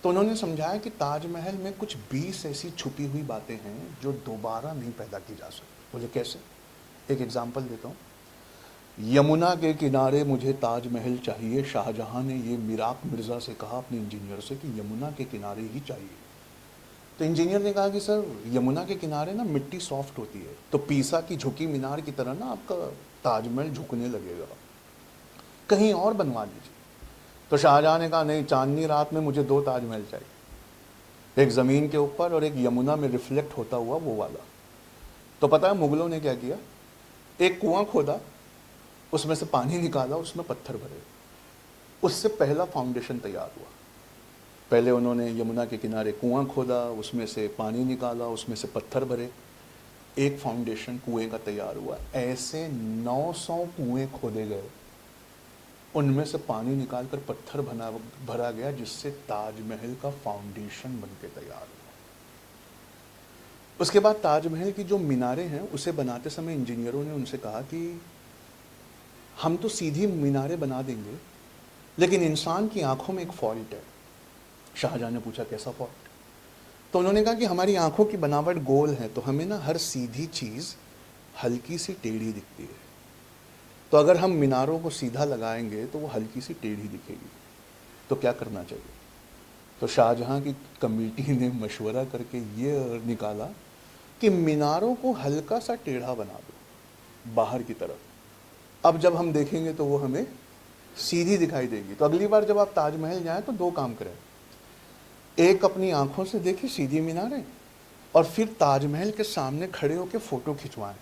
तो उन्होंने समझाया कि ताजमहल में कुछ 20 ऐसी छुपी हुई बातें हैं जो दोबारा नहीं पैदा की जा सकती। बोले कैसे? एक एग्जाम्पल देता हूँ। यमुना के किनारे मुझे ताजमहल चाहिए, शाहजहां ने ये मिराक मिर्ज़ा से कहा अपने इंजीनियर से कि यमुना के किनारे ही चाहिए। तो इंजीनियर ने कहा कि सर यमुना के किनारे ना मिट्टी सॉफ्ट होती है, तो पीसा की झुकी मीनार की तरह ना आपका ताजमहल झुकने लगेगा, कहीं और बनवा लीजिए। तो शाहजहां ने कहा नहीं, चांदनी रात में मुझे 2 ताजमहल चाहिए, एक ज़मीन के ऊपर और एक यमुना में रिफ्लेक्ट होता हुआ वो वाला। तो पता है मुगलों ने क्या किया? एक कुआं खोदा, उसमें से पानी निकाला, उसमें पत्थर भरे, उससे पहला फाउंडेशन तैयार हुआ। पहले उन्होंने यमुना के किनारे कुआं खोदा, उसमें से पानी निकाला, उसमें से पत्थर भरे, एक फाउंडेशन कुएं का तैयार हुआ। ऐसे 900 कुएं खोदे गए, उनमें से पानी निकालकर पत्थर भरा गया, जिससे ताजमहल का फाउंडेशन बनके तैयार हुआ। उसके बाद ताजमहल की जो मीनारें हैं उसे बनाते समय इंजीनियरों ने उनसे कहा कि हम तो सीधी मीनारें बना देंगे, लेकिन इंसान की आंखों में एक फॉल्ट है। शाहजहां ने पूछा कैसा फॉल्ट? तो उन्होंने कहा कि हमारी आंखों की बनावट गोल है, तो हमें ना हर सीधी चीज़ हल्की सी टेढ़ी दिखती है, तो अगर हम मीनारों को सीधा लगाएंगे तो वो हल्की सी टेढ़ी दिखेगी, तो क्या करना चाहिए? तो शाहजहां की कमेटी ने मशवरा करके ये निकाला कि मीनारों को हल्का सा टेढ़ा बना दो बाहर की तरफ, अब जब हम देखेंगे तो वो हमें सीधी दिखाई देगी। तो अगली बार जब आप ताजमहल जाएं तो 2 काम करें, एक अपनी आंखों से देखिए सीधी मीनारें, और फिर ताजमहल के सामने खड़े होकर फ़ोटो खिंचवाएं।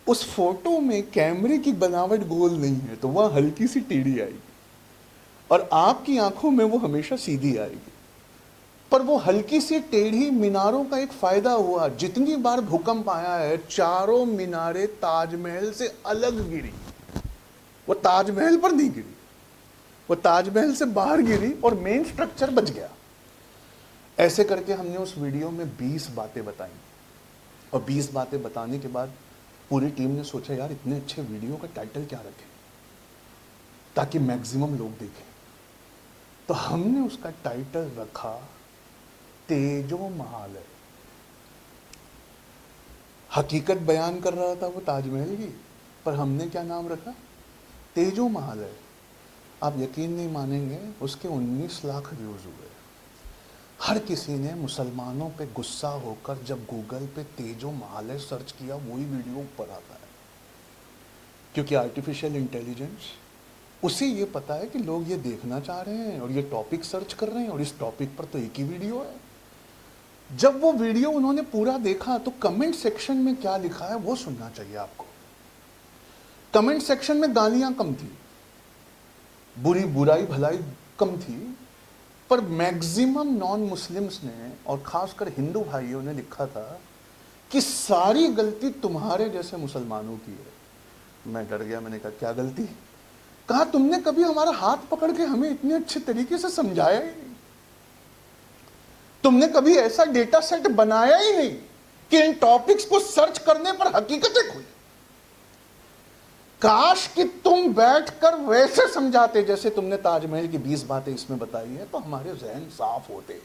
उस फोटो में कैमरे की बनावट गोल नहीं है, तो वह हल्की सी टेढ़ी आएगी, और आपकी आंखों में वो हमेशा सीधी आएगी। पर वो हल्की सी टेढ़ी मीनारों का एक फायदा हुआ, जितनी बार भूकंप आया है चारों मीनारें ताजमहल से अलग गिरी, वो ताजमहल पर नहीं गिरी, वो ताजमहल से बाहर गिरी और मेन स्ट्रक्चर बच गया। ऐसे करके हमने उस वीडियो में 20 बातें बताई, और 20 बातें बताने के बाद पूरी टीम ने सोचा यार इतने अच्छे वीडियो का टाइटल क्या रखें ताकि मैक्सिमम लोग देखें। तो हमने उसका टाइटल रखा तेजो महालय। हकीकत बयान कर रहा था वो ताजमहल की, पर हमने क्या नाम रखा? तेजो महालय। आप यकीन नहीं मानेंगे, उसके 19 लाख व्यूज हुए। हर किसी ने मुसलमानों पे गुस्सा होकर जब गूगल पे तेजो महालय सर्च किया, वही वीडियो ऊपर आता है, क्योंकि आर्टिफिशियल इंटेलिजेंस उसे ये पता है कि लोग ये देखना चाह रहे हैं और ये टॉपिक सर्च कर रहे हैं, और इस टॉपिक पर तो एक ही वीडियो है। जब वो वीडियो उन्होंने पूरा देखा तो कमेंट सेक्शन में क्या लिखा है वो सुनना चाहिए आपको। कमेंट सेक्शन में गालियां कम थी, बुराई भलाई कम थी, पर मैक्सिमम नॉन मुस्लिम्स ने और खासकर हिंदू भाइयों ने लिखा था कि सारी गलती तुम्हारे जैसे मुसलमानों की है। मैं डर गया, मैंने कहा क्या गलती? कहा तुमने कभी हमारा हाथ पकड़ के हमें इतने अच्छे तरीके से समझाया ही नहीं, तुमने कभी ऐसा डेटा सेट बनाया ही नहीं कि इन टॉपिक्स को सर्च करने पर हकीकतें खुली। काश कि तुम बैठकर वैसे समझाते जैसे तुमने ताजमहल की 20 बातें इसमें बताई है, तो हमारे जहन साफ होते।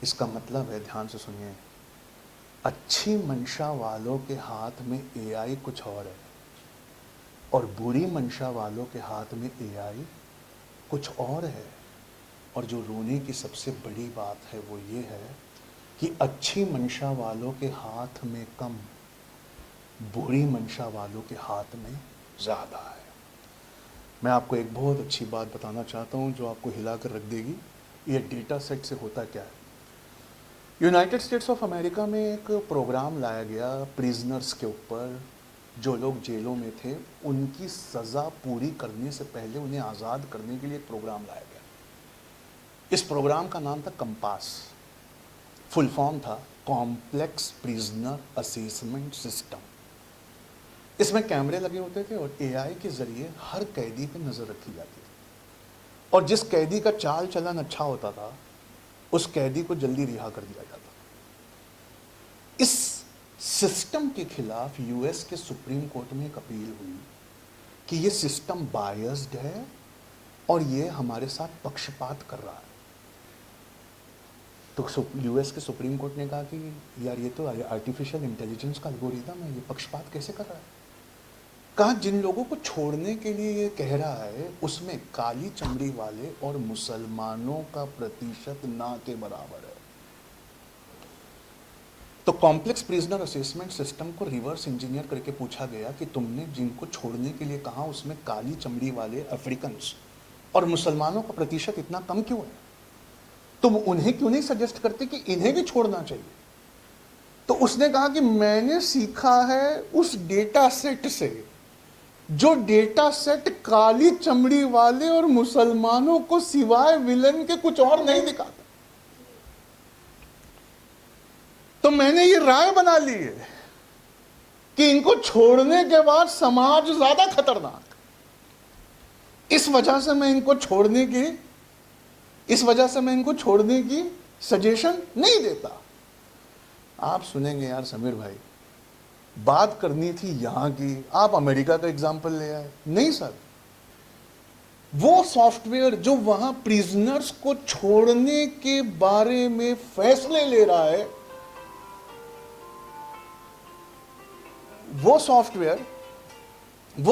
इसका मतलब है, ध्यान से सुनिए, अच्छी मंशा वालों के हाथ में एआई कुछ और है, और बुरी मंशा वालों के हाथ में एआई कुछ और है। और जो रोने की सबसे बड़ी बात है वो ये है कि अच्छी मंशा वालों के हाथ में कम, बुरी मंशा वालों के हाथ में ज़्यादा है। मैं आपको एक बहुत अच्छी बात बताना चाहता हूँ जो आपको हिला कर रख देगी। ये डेटा सेट से होता क्या है? यूनाइटेड स्टेट्स ऑफ अमेरिका में एक प्रोग्राम लाया गया प्रिजनर्स के ऊपर, जो लोग जेलों में थे उनकी सज़ा पूरी करने से पहले उन्हें आज़ाद करने के लिए एक प्रोग्राम लाया गया। इस प्रोग्राम का नाम था कंपास, फुल फॉर्म था कॉम्प्लेक्स प्रिजनर असेसमेंट सिस्टम। इसमें कैमरे लगे होते थे और एआई के जरिए हर कैदी पे नज़र रखी जाती थी, और जिस कैदी का चाल चलन अच्छा होता था उस कैदी को जल्दी रिहा कर दिया जाता। इस सिस्टम के खिलाफ यूएस के सुप्रीम कोर्ट में एक अपील हुई कि ये सिस्टम बायस्ड है और ये हमारे साथ पक्षपात कर रहा है। तो यूएस के सुप्रीम कोर्ट ने कहा कि यार ये तो आर्टिफिशियल इंटेलिजेंस का एल्गोरिदम है, ये पक्षपात कैसे कर रहा है। कहा जिन लोगों को छोड़ने के लिए ये कह रहा है उसमें काली चमड़ी वाले और मुसलमानों का प्रतिशत ना के बराबर है। तो कॉम्प्लेक्स प्रिजनर असेसमेंट सिस्टम को रिवर्स इंजीनियर करके पूछा गया कि तुमने जिनको छोड़ने के लिए कहा उसमें काली चमड़ी वाले अफ्रीकन्स और मुसलमानों का प्रतिशत इतना कम क्यों है, तुम उन्हें क्यों नहीं सजेस्ट करते कि इन्हें भी छोड़ना चाहिए। तो उसने कहा कि मैंने सीखा है उस डेटा सेट से, जो डेटा सेट काली चमड़ी वाले और मुसलमानों को सिवाय विलन के कुछ और नहीं दिखाता। तो मैंने ये राय बना ली है कि इनको छोड़ने के बाद समाज ज्यादा खतरनाक, इस वजह से मैं इनको छोड़ने की सजेशन नहीं देता। आप सुनेंगे यार समीर भाई, बात करनी थी यहां की, आप अमेरिका का एग्जाम्पल ले आए। नहीं सर, वो सॉफ्टवेयर जो वहां प्रिजनर्स को छोड़ने के बारे में फैसले ले रहा है, वो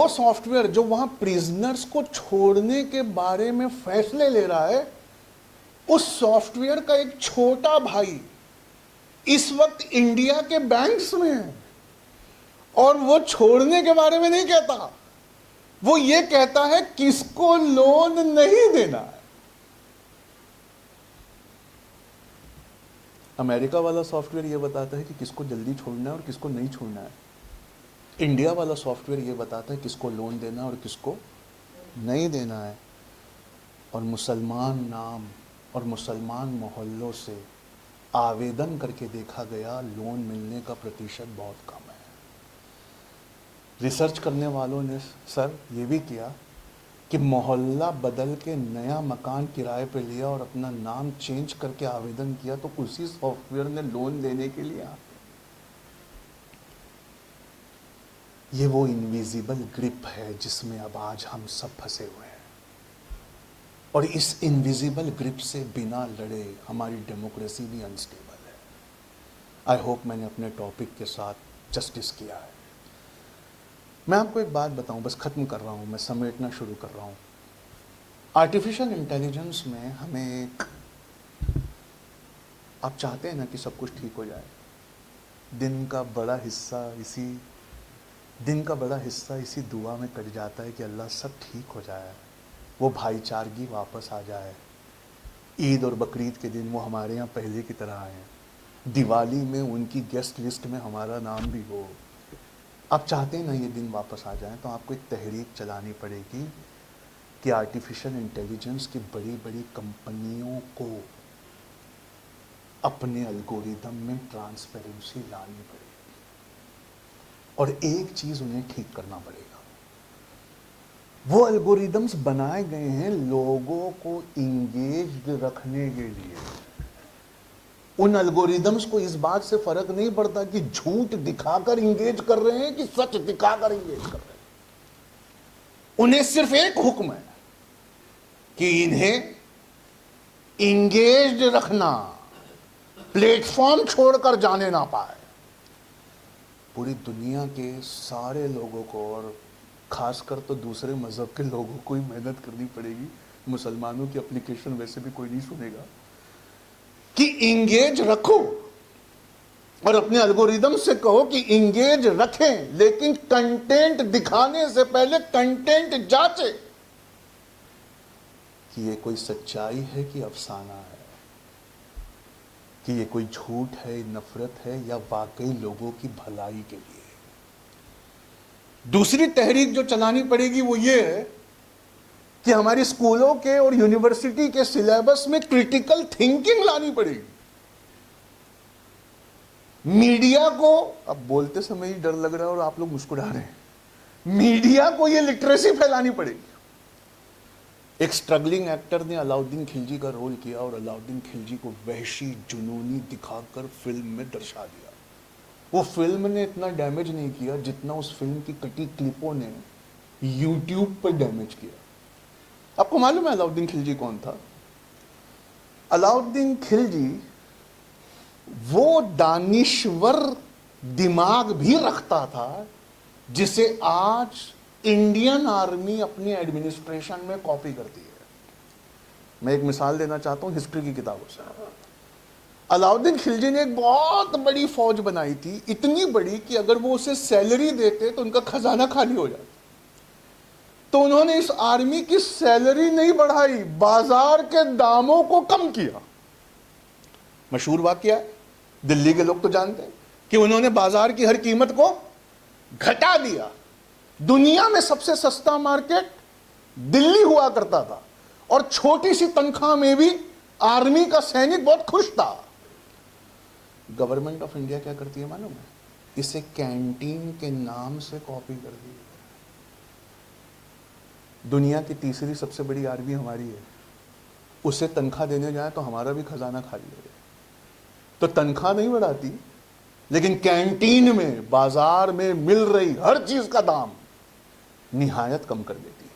सॉफ्टवेयर जो वहां प्रिजनर्स को छोड़ने के बारे में फैसले ले रहा है, उस सॉफ्टवेयर का एक छोटा भाई इस वक्त इंडिया के बैंक्स में है, और वो छोड़ने के बारे में नहीं कहता, वो ये कहता है किसको लोन नहीं देना है। अमेरिका वाला सॉफ्टवेयर ये बताता है कि किसको जल्दी छोड़ना है और किसको नहीं छोड़ना है। इंडिया वाला सॉफ्टवेयर ये बताता है किसको लोन देना और किसको नहीं देना है। और मुसलमान नाम और मुसलमान मोहल्लों से आवेदन करके देखा गया, लोन मिलने का प्रतिशत बहुत कम है। रिसर्च करने वालों ने सर ये भी किया कि मोहल्ला बदल के नया मकान किराए पे लिया और अपना नाम चेंज करके आवेदन किया तो उसी सॉफ्टवेयर ने लोन देने के लिए आ। ये वो इनविजिबल ग्रिप है जिसमें अब आज हम सब फंसे हुए हैं, और इस इनविजिबल ग्रिप से बिना लड़े हमारी डेमोक्रेसी भी अनस्टेबल है। आई होप मैंने अपने टॉपिक के साथ जस्टिस किया है। मैं आपको एक बात बताऊं, बस ख़त्म कर रहा हूं, मैं समेटना शुरू कर रहा हूं। आर्टिफिशियल इंटेलिजेंस में हमें एक, आप चाहते हैं ना कि सब कुछ ठीक हो जाए, दिन का बड़ा हिस्सा इसी दुआ में कट जाता है कि अल्लाह सब ठीक हो जाए, वो भाईचारगी वापस आ जाए, ईद और बकरीद के दिन वो हमारे यहाँ पहले की तरह आए, दिवाली में उनकी गेस्ट लिस्ट में हमारा नाम भी हो। आप चाहते हैं ना ये दिन वापस आ जाए, तो आपको एक तहरीक चलानी पड़ेगी कि आर्टिफिशियल इंटेलिजेंस की बड़ी बड़ी कंपनियों को अपने एल्गोरिदम में ट्रांसपेरेंसी लानी पड़ेगी, और एक चीज़ उन्हें ठीक करना पड़ेगा। वो एल्गोरिदम्स बनाए गए हैं लोगों को इंगेज्ड रखने के लिए। उन एल्गोरिदम्स को इस बात से फर्क नहीं पड़ता कि झूठ दिखाकर इंगेज कर रहे हैं कि सच दिखाकर इंगेज कर रहे हैं। उन्हें सिर्फ एक हुक्म है कि इन्हें इंगेज्ड रखना, प्लेटफॉर्म छोड़कर जाने ना पाए। पूरी दुनिया के सारे लोगों को, और खासकर तो दूसरे मज़हब के लोगों को ही मेहनत करनी पड़ेगी। मुसलमानों की एप्लीकेशन वैसे भी कोई नहीं सुनेगा, कि इंगेज रखो, और अपने एल्गोरिदम से कहो कि इंगेज रखें, लेकिन कंटेंट दिखाने से पहले कंटेंट जांचे कि ये कोई सच्चाई है कि अफसाना है। कि ये कोई झूठ है, नफरत है, या वाकई लोगों की भलाई के लिए है। दूसरी तहरीक जो चलानी पड़ेगी वो ये है कि हमारी स्कूलों के और यूनिवर्सिटी के सिलेबस में क्रिटिकल थिंकिंग लानी पड़ेगी। मीडिया को, अब बोलते समय ही डर लग रहा है और आप लोग मुस्कुरा रहे हैं, मीडिया को ये लिटरेसी फैलानी पड़ेगी। एक स्ट्रगलिंग एक्टर ने अलाउद्दीन खिलजी का रोल किया और अलाउद्दीन खिलजी को वहशी जुनूनी दिखाकर फिल्म में दर्शा दिया। वो फिल्म ने इतना डैमेज नहीं किया जितना उस फिल्म की कटी क्लिपों ने यूट्यूब पर डैमेज किया। आपको मालूम है अलाउद्दीन खिलजी कौन था? अलाउद्दीन खिलजी वो दानिश्वर दिमाग भी रखता था जिसे आज इंडियन आर्मी अपनी एडमिनिस्ट्रेशन में कॉपी करती है। मैं एक मिसाल देना चाहता हूं हिस्ट्री की किताबों से। अलाउद्दीन खिलजी ने एक बहुत बड़ी फौज बनाई थी, इतनी बड़ी कि अगर वो उसे सैलरी देते तो उनका खजाना खाली हो जाता। तो उन्होंने इस आर्मी की सैलरी नहीं बढ़ाई, बाजार के दामों को कम किया। मशहूर वाकया है, दिल्ली के लोग तो जानते हैं कि उन्होंने बाजार की हर कीमत को घटा दिया। दुनिया में सबसे सस्ता मार्केट दिल्ली हुआ करता था और छोटी सी तनख्वाह में भी आर्मी का सैनिक बहुत खुश था। गवर्नमेंट ऑफ इंडिया क्या करती है मालूम है? इसे कैंटीन के नाम से कॉपी कर दी। दुनिया की तीसरी सबसे बड़ी आर्मी हमारी है, उसे तनख्वाह देने जाए तो हमारा भी खजाना खाली हो जाए। तो तनख्वाह नहीं बढ़ाती, लेकिन कैंटीन में, बाजार में मिल रही हर चीज का दाम निहायत कम कर देती है।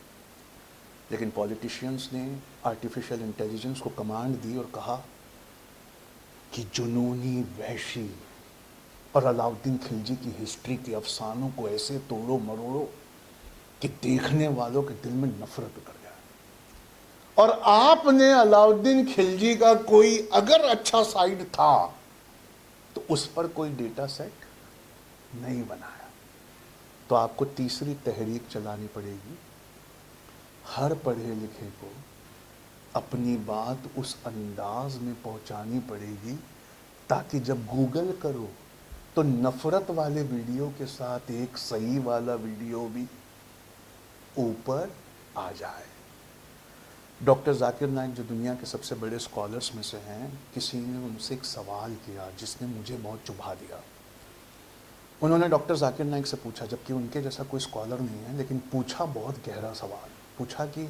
लेकिन पॉलिटिशियंस ने आर्टिफिशियल इंटेलिजेंस को कमांड दी और कहा कि जुनूनी, वहशी और अलाउद्दीन खिलजी की हिस्ट्री के अफसानों को ऐसे तोड़ो मरोड़ो कि देखने वालों के दिल में नफरत उतर जाए। और आपने अलाउद्दीन खिलजी का कोई अगर अच्छा साइड था तो उस पर कोई डेटा सेट नहीं बनाया। तो आपको तीसरी तहरीक चलानी पड़ेगी। हर पढ़े लिखे को अपनी बात उस अंदाज में पहुंचानी पड़ेगी ताकि जब गूगल करो तो नफरत वाले वीडियो के साथ एक सही वाला वीडियो भी ऊपर आ जाए। डॉक्टर जाकिर नाइक जो दुनिया के सबसे बड़े स्कॉलर्स में से हैं, किसी ने उनसे एक सवाल किया जिसने मुझे बहुत चुभा दिया। उन्होंने डॉक्टर जाकिर नाइक से पूछा, जबकि उनके जैसा कोई स्कॉलर नहीं है, लेकिन पूछा बहुत गहरा सवाल। पूछा कि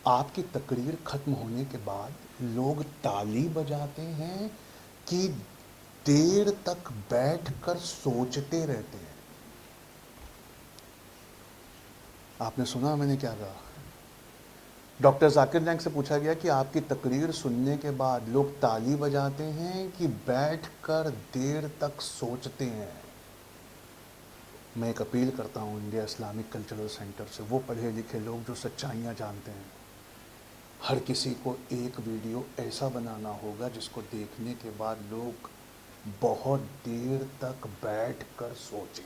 आपकी तकरीर ख़त्म होने के बाद लोग ताली बजाते हैं कि देर तक बैठकर सोचते रहते हैं? आपने सुना मैंने क्या कहा? डॉक्टर जाकिर नाइक से पूछा गया कि आपकी तकरीर सुनने के बाद लोग ताली बजाते हैं कि बैठकर देर तक सोचते हैं। मैं एक अपील करता हूँ इंडिया इस्लामिक कल्चरल सेंटर से, वो पढ़े लिखे लोग जो सच्चाइयाँ जानते हैं, हर किसी को एक वीडियो ऐसा बनाना होगा जिसको देखने के बाद लोग बहुत देर तक बैठकर सोचें।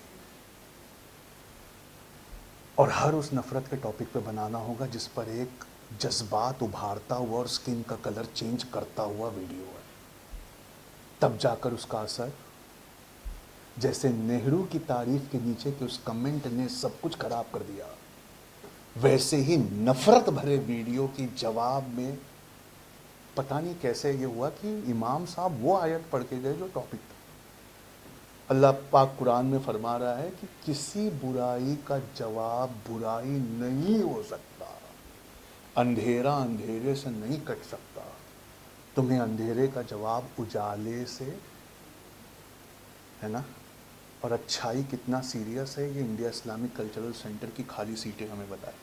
और हर उस नफ़रत के टॉपिक पे बनाना होगा जिस पर एक जज्बात उभारता हुआ और स्किन का कलर चेंज करता हुआ वीडियो है। तब जाकर उसका असर, जैसे नेहरू की तारीफ के नीचे के उस कमेंट ने सब कुछ खराब कर दिया, वैसे ही नफरत भरे वीडियो की जवाब में पता नहीं कैसे ये हुआ कि इमाम साहब वो आयत पढ़ के गए जो टॉपिक था। अल्लाह पाक कुरान में फरमा रहा है कि किसी बुराई का जवाब बुराई नहीं हो सकता, अंधेरा अंधेरे से नहीं कट सकता, तुम्हें अंधेरे का जवाब उजाले से, है ना। और अच्छाई कितना सीरियस है ये इंडिया इस्लामिक कल्चरल सेंटर की खाली सीटें हमें बताए।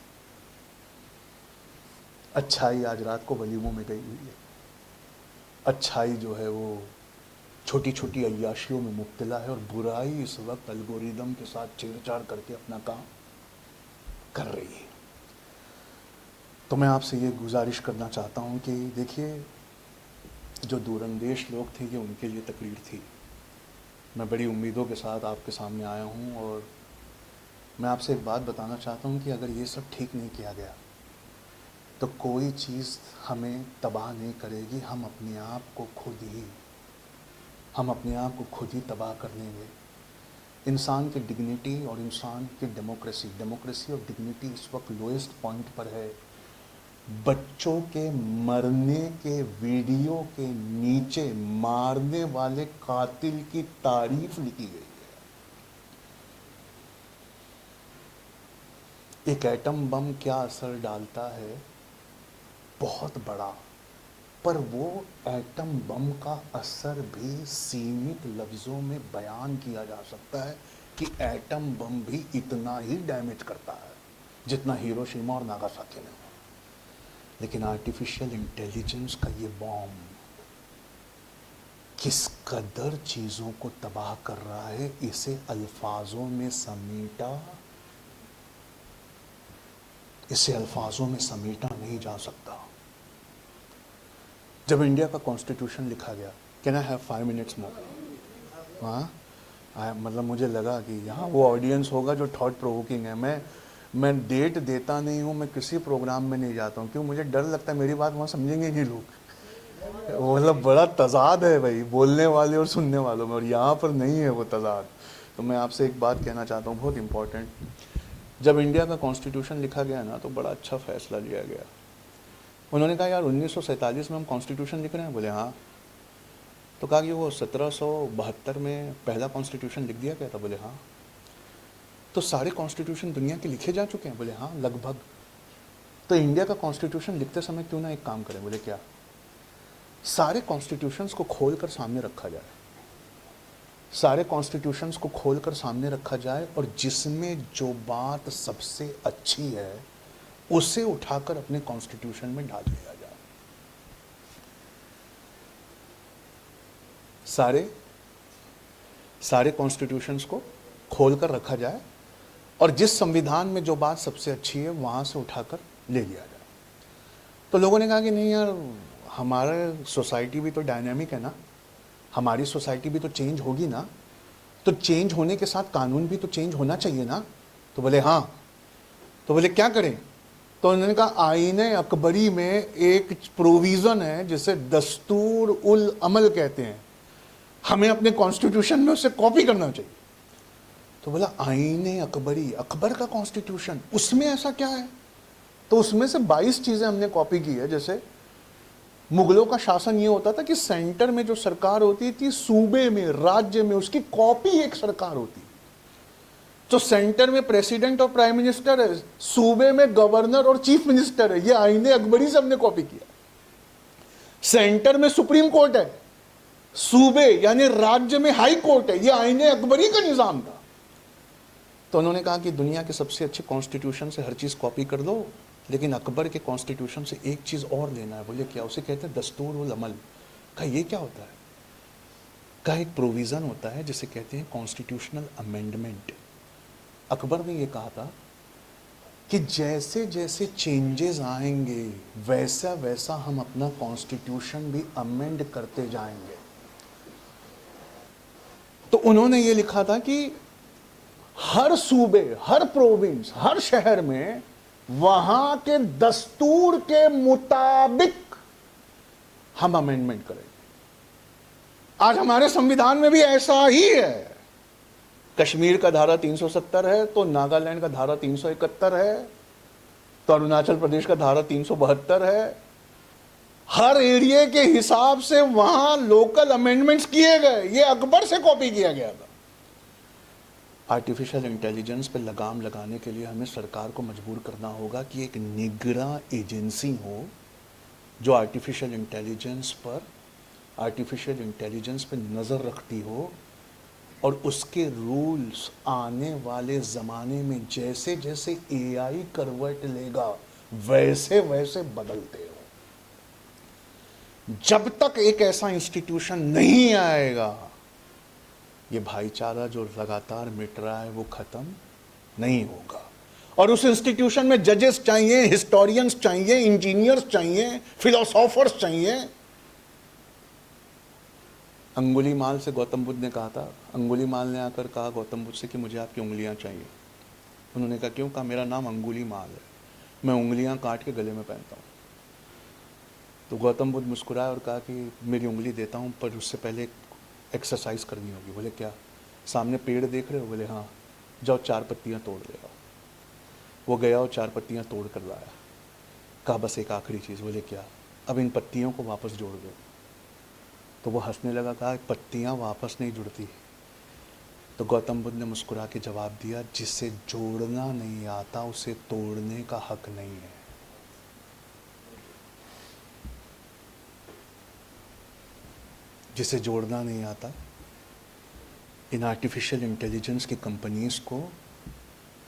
अच्छाई आज रात को वलीमों में गई हुई है। अच्छाई जो है वो छोटी छोटी अय्याशियों में मुब्तला है और बुराई इस वक्त एल्गोरिदम के साथ छेड़छाड़ करके अपना काम कर रही है। तो मैं आपसे ये गुजारिश करना चाहता हूँ कि देखिए, जो दूरंदेश लोग थे ये उनके लिए तकरीर थी। मैं बड़ी उम्मीदों के साथ आपके सामने आया हूँ और मैं आपसे एक बात बताना चाहता हूँ कि अगर ये सब ठीक नहीं किया गया तो कोई चीज़ हमें तबाह नहीं करेगी, हम अपने आप को खुद ही हम अपने आप को खुद ही तबाह कर लेंगे। इंसान की डिग्निटी और इंसान की डेमोक्रेसी और डिग्निटी इस वक्त लोएस्ट पॉइंट पर है। बच्चों के मरने के वीडियो के नीचे मारने वाले कातिल की तारीफ लिखी गई है। एक एटम बम क्या असर डालता है, बहुत बड़ा, पर वो एटम बम का असर भी सीमित लफ्ज़ों में बयान किया जा सकता है कि एटम बम भी इतना ही डैमेज करता है जितना हिरोशिमा और नागासाकी ने। लेकिन आर्टिफिशियल इंटेलिजेंस का ये बॉम्ब किस कदर चीज़ों को तबाह कर रहा है, इसे अल्फाजों में समेटा नहीं जा सकता। जब इंडिया का कॉन्स्टिट्यूशन लिखा गया, can I have 5 minutes more? हाँ, मतलब मुझे लगा कि यहाँ वो ऑडियंस होगा जो थॉट प्रोवोकिंग है। मैं डेट देता नहीं हूँ, मैं किसी प्रोग्राम में नहीं जाता हूँ, क्यों? मुझे डर लगता है मेरी बात वहाँ समझेंगे नहीं लोग। मतलब बड़ा तजाद है भाई बोलने वाले और सुनने वालों में, और यहाँ पर नहीं है वो तजाद। तो मैं आपसे एक बात कहना चाहता हूँ, बहुत इंपॉर्टेंट। जब इंडिया का कॉन्स्टिट्यूशन लिखा गया ना, तो बड़ा अच्छा फैसला लिया गया। उन्होंने कहा यार 1947 में हम कॉन्स्टिट्यूशन लिख रहे हैं। बोले हाँ। तो कहा कि वो 1772 में पहला कॉन्स्टिट्यूशन लिख दिया गया था। बोले हाँ। तो सारे कॉन्स्टिट्यूशन दुनिया के लिखे जा चुके हैं। बोले हाँ लगभग। तो इंडिया का कॉन्स्टिट्यूशन लिखते समय क्यों ना एक काम करें? बोले क्या? सारे कॉन्स्टिट्यूशंस को खोल कर सामने रखा जाए, सारे कॉन्स्टिट्यूशंस को खोल कर सामने रखा जाए, और जिसमें जो बात सबसे अच्छी है उसे उठाकर अपने कॉन्स्टिट्यूशन में डाल दिया जाए। सारे कॉन्स्टिट्यूशंस को खोल कर रखा जाए, और जिस संविधान में जो बात सबसे अच्छी है वहाँ से उठाकर ले लिया जाए। तो लोगों ने कहा कि नहीं यार, हमारा सोसाइटी भी तो डायनामिक है ना, हमारी सोसाइटी भी तो चेंज होगी ना, तो चेंज होने के साथ कानून भी तो चेंज होना चाहिए ना। तो बोले हाँ। तो बोले क्या करें? तो उन्होंने कहा आईने अकबरी में एक प्रोविज़न है जिसे दस्तूर उल अमल कहते हैं, हमें अपने कॉन्स्टिट्यूशन में उसे कॉपी करना चाहिए। तो बोला आईने अकबरी, अकबर का कॉन्स्टिट्यूशन, उसमें ऐसा क्या है? तो उसमें से 22 चीज़ें हमने कॉपी की है। जैसे मुगलों का शासन ये होता था कि सेंटर में जो सरकार होती थी, सूबे में, राज्य में उसकी कॉपी एक सरकार होती। तो सेंटर में प्रेसिडेंट और प्राइम मिनिस्टर है, सूबे में गवर्नर और चीफ मिनिस्टर है। ये आईने अकबरी से हमने कॉपी किया। सेंटर में सुप्रीम कोर्ट है, सूबे यानी राज्य में हाई कोर्ट है। ये आईने अकबरी का निजाम था। तो उन्होंने कहा कि दुनिया के सबसे अच्छे कॉन्स्टिट्यूशन से हर चीज़ कॉपी कर दो, लेकिन अकबर के कॉन्स्टिट्यूशन से एक चीज़ और लेना है। बोले क्या? उसे कहते हैं दस्तूर उल अमल। कहा ये क्या होता है? कहा एक प्रोविज़न होता है जिसे कहते हैं कॉन्स्टिट्यूशनल अमेंडमेंट। अकबर ने ये कहा था कि जैसे जैसे चेंजेस आएंगे वैसा वैसा हम अपना कॉन्स्टिट्यूशन भी अमेंड करते जाएंगे। तो उन्होंने ये लिखा था कि हर सूबे, हर प्रोविंस, हर शहर में वहां के दस्तूर के मुताबिक हम अमेंडमेंट करेंगे। आज हमारे संविधान में भी ऐसा ही है। कश्मीर का धारा 370 है, तो नागालैंड का धारा 371 है, तो अरुणाचल प्रदेश का धारा 372 है। हर एरिया के हिसाब से वहां लोकल अमेंडमेंट्स किए गए। ये अकबर से कॉपी किया गया था। आर्टिफिशियल इंटेलिजेंस पे लगाम लगाने के लिए हमें सरकार को मजबूर करना होगा कि एक निगरां एजेंसी हो जो आर्टिफिशियल इंटेलिजेंस पे नज़र रखती हो, और उसके रूल्स आने वाले ज़माने में जैसे जैसे एआई करवट लेगा वैसे वैसे बदलते हो। जब तक एक ऐसा इंस्टीट्यूशन नहीं आएगा, ये भाईचारा जो लगातार मिट रहा है वो खत्म नहीं होगा। और उस इंस्टीट्यूशन में जजेस चाहिए, हिस्टोरियंस चाहिए, इंजीनियर्स चाहिए, फिलोसोफर्स चाहिए। अंगुलीमाल से गौतम बुद्ध ने कहा था, अंगुलीमाल ने आकर कहा गौतम बुद्ध से कि मुझे आपकी उंगलियां चाहिए। उन्होंने कहा क्यों? कहा मेरा नाम अंगुलीमाल है, मैं उंगलियां काट के गले में पहनता हूँ। तो गौतम बुद्ध मुस्कुराए और कहा कि मेरी उंगली देता हूँ, पर उससे पहले एक्सरसाइज करनी होगी। बोले क्या? सामने पेड़ देख रहे हो? बोले हाँ। जाओ 4 पत्तियाँ तोड़ ले आओ। वो गया और 4 पत्तियाँ तोड़ कर लाया। कहा बस एक आखिरी चीज़। बोले क्या? अब इन पत्तियों को वापस जोड़ दो। तो वो हंसने लगा, कहा पत्तियाँ वापस नहीं जुड़ती। तो गौतम बुद्ध ने मुस्कुरा के जवाब दिया, जिसे जोड़ना नहीं आता उसे तोड़ने का हक नहीं है। जिसे जोड़ना नहीं आता, इन आर्टिफिशियल इंटेलिजेंस की कंपनीज को,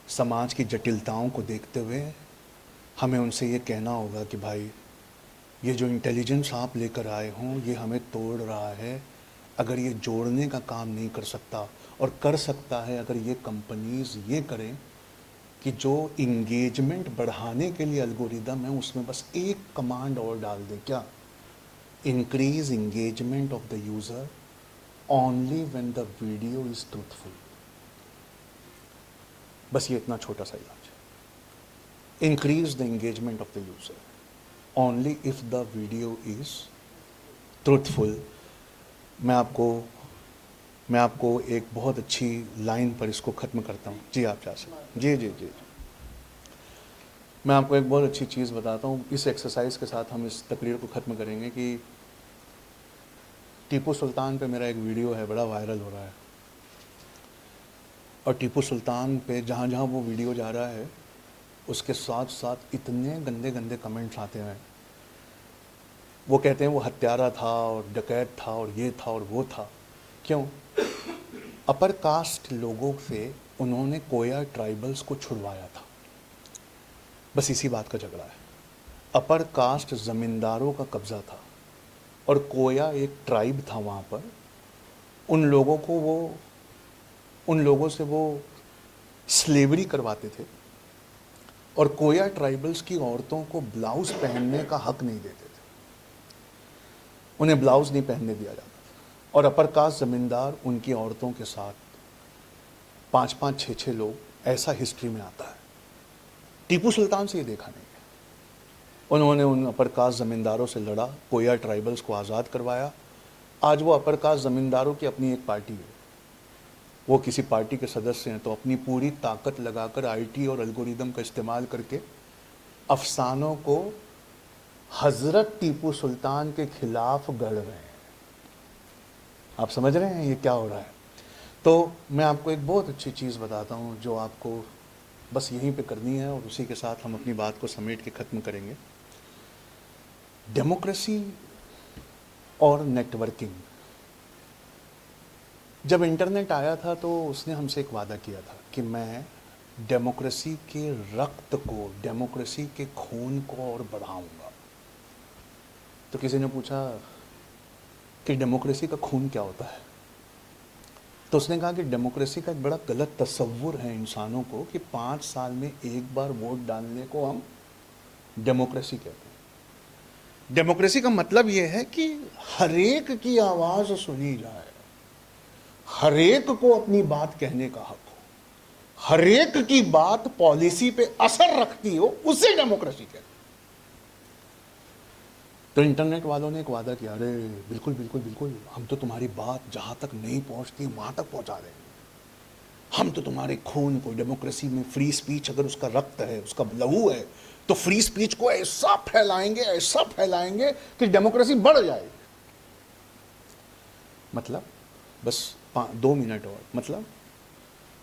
समाज की जटिलताओं को देखते हुए हमें उनसे ये कहना होगा कि भाई ये जो इंटेलिजेंस आप लेकर आए हों ये हमें तोड़ रहा है। अगर ये जोड़ने का काम नहीं कर सकता, और कर सकता है अगर ये कंपनीज ये करें कि जो इंगेजमेंट बढ़ाने के लिए एल्गोरिदम है उसमें बस एक कमांड और डाल दें। क्या? Increase engagement of the user only when the video is truthful. बस ये इतना छोटा सा इलाज है। Increase the engagement of the user only if the video is truthful. मैं आपको एक बहुत अच्छी लाइन पर इसको ख़त्म करता हूँ। जी आप जा सकते। जी जी जी। मैं आपको एक बहुत अच्छी चीज़ बताता हूँ। इस एक्सरसाइज के साथ हम इस तकरीर को ख़त्म करेंगे कि टीपू सुल्तान पे मेरा एक वीडियो है, बड़ा वायरल हो रहा है। और टीपू सुल्तान पे जहाँ जहाँ वो वीडियो जा रहा है उसके साथ साथ इतने गंदे गंदे कमेंट्स आते हैं। वो कहते हैं वो हत्यारा था और डकैत था और ये था और वो था। क्यों? अपर कास्ट लोगों से उन्होंने कोया ट्राइबल्स को छुड़वाया था। बस इसी बात का झगड़ा है। अपर कास्ट ज़मींदारों का कब्ज़ा था और कोया एक ट्राइब था वहाँ पर। उन लोगों से वो स्लेवरी करवाते थे और कोया ट्राइबल्स की औरतों को ब्लाउज़ पहनने का हक नहीं देते थे। उन्हें ब्लाउज़ नहीं पहनने दिया जाता था और अपर कास्ट ज़मींदार उनकी औरतों के साथ 5-5, 6-6 लोग, ऐसा हिस्ट्री में आता है। टीपू सुल्तान से ये देखा नहीं है। उन्होंने उन अपर कास्ट ज़मींदारों से लड़ा, कोया ट्राइबल्स को आज़ाद करवाया। आज वो अपर कास्ट ज़मींदारों की अपनी एक पार्टी है। वो किसी पार्टी के सदस्य हैं तो अपनी पूरी ताकत लगाकर आईटी और एल्गोरिदम का इस्तेमाल करके अफसानों को हज़रत टीपू सुल्तान के खिलाफ गढ़ रहे हैं। आप समझ रहे हैं ये क्या हो रहा है? तो मैं आपको एक बहुत अच्छी चीज़ बताता हूँ जो आपको बस यहीं पे करनी है और उसी के साथ हम अपनी बात को समेट के ख़त्म करेंगे। डेमोक्रेसी और नेटवर्किंग। जब इंटरनेट आया था तो उसने हमसे एक वादा किया था कि मैं डेमोक्रेसी के रक्त को, डेमोक्रेसी के खून को और बढ़ाऊंगा। तो किसी ने पूछा कि डेमोक्रेसी का खून क्या होता है? तो उसने कहा कि डेमोक्रेसी का एक बड़ा गलत तस्वुर है इंसानों को कि 5 साल में एक बार वोट डालने को हम डेमोक्रेसी कहते हैं। डेमोक्रेसी का मतलब यह है कि हरेक की आवाज़ सुनी जाए, हरेक को अपनी बात कहने का हक हो, हरेक की बात पॉलिसी पे असर रखती हो, उसे डेमोक्रेसी कहते हैं। तो इंटरनेट वालों ने एक वादा किया, अरे बिल्कुल बिल्कुल बिल्कुल, हम तो तुम्हारी बात जहाँ तक नहीं पहुँचती वहाँ तक पहुँचा देंगे। हम तो तुम्हारे खून को, डेमोक्रेसी में फ्री स्पीच अगर उसका रक्त है, उसका लहू है, तो फ्री स्पीच को ऐसा फैलाएंगे कि डेमोक्रेसी बढ़ जाएगी। मतलब बस 2 मिनट और।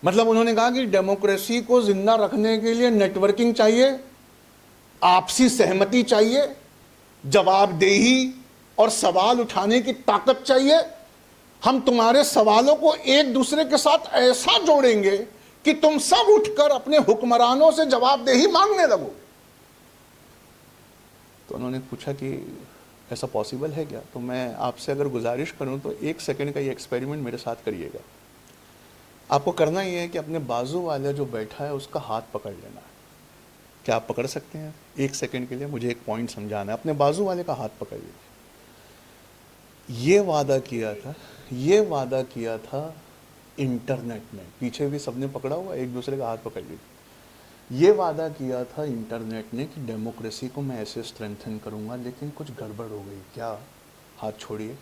मतलब उन्होंने कहा कि डेमोक्रेसी को जिंदा रखने के लिए नेटवर्किंग चाहिए, आपसी सहमति चाहिए, जवाबदेही और सवाल उठाने की ताकत चाहिए। हम तुम्हारे सवालों को एक दूसरे के साथ ऐसा जोड़ेंगे कि तुम सब उठकर अपने हुक्मरानों से जवाबदेही मांगने लगो। तो उन्होंने पूछा कि ऐसा पॉसिबल है क्या? तो मैं आपसे अगर गुजारिश करूं तो 1 सेकंड का ये एक्सपेरिमेंट मेरे साथ करिएगा। आपको करना ये है कि अपने बाजू वाला जो बैठा है उसका हाथ पकड़ लेना है। क्या आप पकड़ सकते हैं? 1 सेकंड के लिए मुझे एक पॉइंट समझाना है। अपने बाजू वाले का हाथ पकड़ लीजिए। ये वादा किया था इंटरनेट ने। पीछे भी सबने पकड़ा हुआ, एक दूसरे का हाथ पकड़ लीजिए। ये वादा किया था इंटरनेट ने कि डेमोक्रेसी को मैं ऐसे स्ट्रेंथन करूंगा, लेकिन कुछ गड़बड़ हो गई। क्या? हाथ छोड़िए।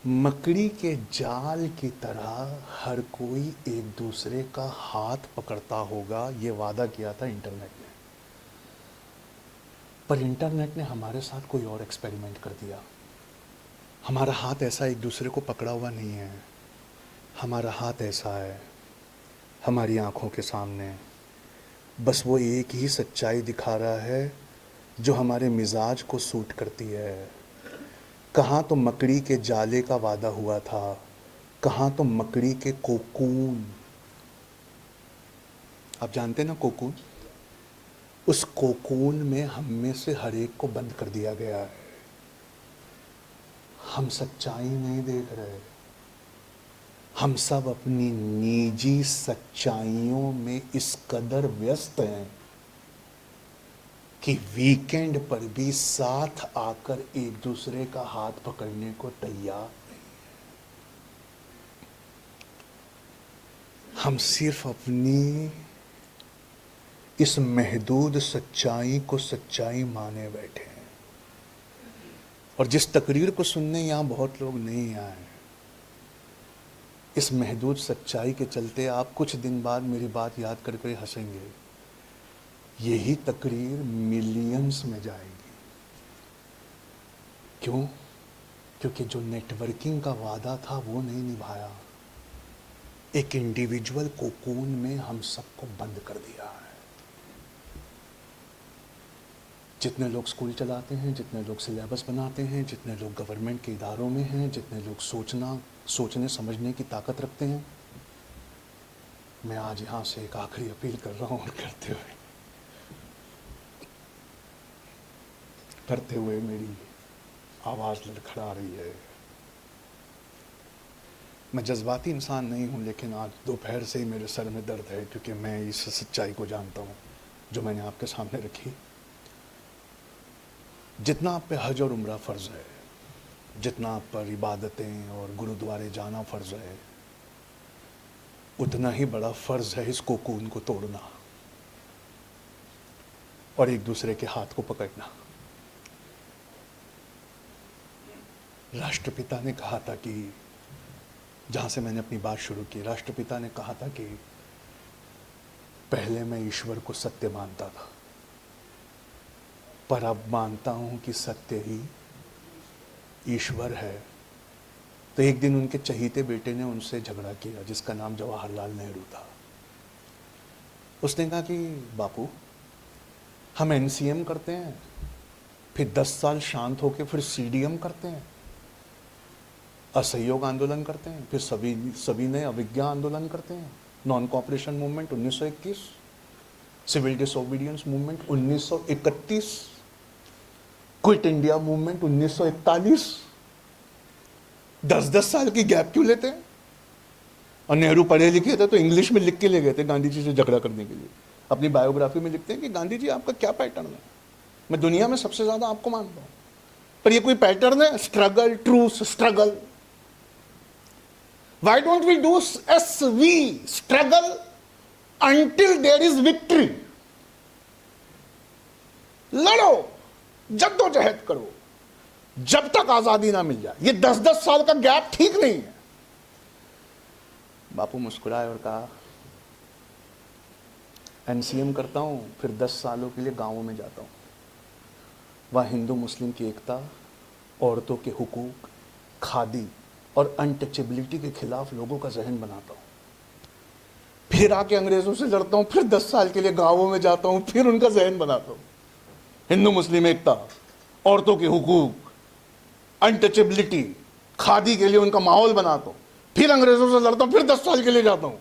मकड़ी के जाल की तरह हर कोई एक दूसरे का हाथ पकड़ता होगा, ये वादा किया था इंटरनेट ने। पर इंटरनेट ने हमारे साथ कोई और एक्सपेरिमेंट कर दिया। हमारा हाथ ऐसा एक दूसरे को पकड़ा हुआ नहीं है। हमारा हाथ ऐसा है, हमारी आंखों के सामने बस वो एक ही सच्चाई दिखा रहा है जो हमारे मिजाज को सूट करती है। कहाँ तो मकड़ी के जाले का वादा हुआ था, कहाँ तो मकड़ी के कोकून। आप जानते हैं ना कोकून? उस कोकून में हम में से हर एक को बंद कर दिया गया है। हम सच्चाई नहीं देख रहे। हम सब अपनी निजी सच्चाइयों में इस कदर व्यस्त हैं कि वीकेंड पर भी साथ आकर एक दूसरे का हाथ पकड़ने को तैयार नहीं। हम सिर्फ अपनी इस महदूद सच्चाई को सच्चाई माने बैठे हैं। और जिस तकरीर को सुनने यहाँ बहुत लोग नहीं आए, इस महदूद सच्चाई के चलते आप कुछ दिन बाद मेरी बात याद करके हंसेंगे। यही तकरीर मिलियंस में जाएगी। क्यों? क्योंकि जो नेटवर्किंग का वादा था वो नहीं निभाया। एक इंडिविजुअल कोकून में हम सबको बंद कर दिया है। जितने लोग स्कूल चलाते हैं, जितने लोग सिलेबस बनाते हैं, जितने लोग गवर्नमेंट के इदारों में हैं, जितने लोग सोचने समझने की ताकत रखते हैं, मैं आज यहाँ से एक आखिरी अपील कर रहा हूँ। और करते हुए मेरी आवाज़ लड़खड़ा रही है। मैं जज्बाती इंसान नहीं हूँ, लेकिन आज दोपहर से ही मेरे सर में दर्द है, क्योंकि मैं इस सच्चाई को जानता हूँ जो मैंने आपके सामने रखी। जितना आप पे हज और उम्रा फ़र्ज़ है, जितना आप पर इबादतें और गुरुद्वारे जाना फ़र्ज़ है, उतना ही बड़ा फ़र्ज़ है इस कोकून को तोड़ना और एक दूसरे के हाथ को पकड़ना। राष्ट्रपिता ने कहा था कि, जहाँ से मैंने अपनी बात शुरू की, राष्ट्रपिता ने कहा था कि पहले मैं ईश्वर को सत्य मानता था, पर अब मानता हूँ कि सत्य ही ईश्वर है। तो एक दिन उनके चहीते बेटे ने उनसे झगड़ा किया, जिसका नाम जवाहरलाल नेहरू था। उसने कहा कि बापू, हम एनसीएम करते हैं, फिर 10 साल शांत होकर फिर सीडीएम करते हैं, असहयोग आंदोलन करते हैं, फिर सभी ने अविज्ञा आंदोलन करते हैं, non cooperation movement 1921, civil disobedience movement 1931, quit India movement 1941। 10-10 साल की गैप क्यों लेते हैं? और नेहरू पढ़े लिखे थे तो इंग्लिश में लिख के ले गए थे गांधी जी से झगड़ा करने के लिए। अपनी बायोग्राफी में लिखते हैं कि गांधी जी आपका क्या पैटर्न है, मैं दुनिया में सबसे ज्यादा आपको मानता हूं, पर ये कोई पैटर्न है? Struggle, truce, struggle. Why don't we do SV, struggle until there is victory? लड़ो, जद्दोजहद करो, जब तक आजादी ना मिल जाए। ये 10-10 साल का गैप ठीक नहीं है। बापू मुस्कुराए और कहा, एनसीएम करता हूं, फिर 10 सालों के लिए गांवों में जाता हूं, वहां हिंदू मुस्लिम की एकता, औरतों के हुकूक, खादी और अनटचेबिलिटी के खिलाफ लोगों का जहन बनाता हूं। फिर आके अंग्रेजों से लड़ता हूं, फिर 10 साल के लिए गांवों में जाता हूं, फिर उनका जहन बनाता हूं। हिंदू मुस्लिम एकता, औरतों के हुकूक, अनटचेबिलिटी, खादी के लिए उनका माहौल बनाता हूं, फिर अंग्रेजों से लड़ता हूं, फिर 10 साल के लिए जाता हूं।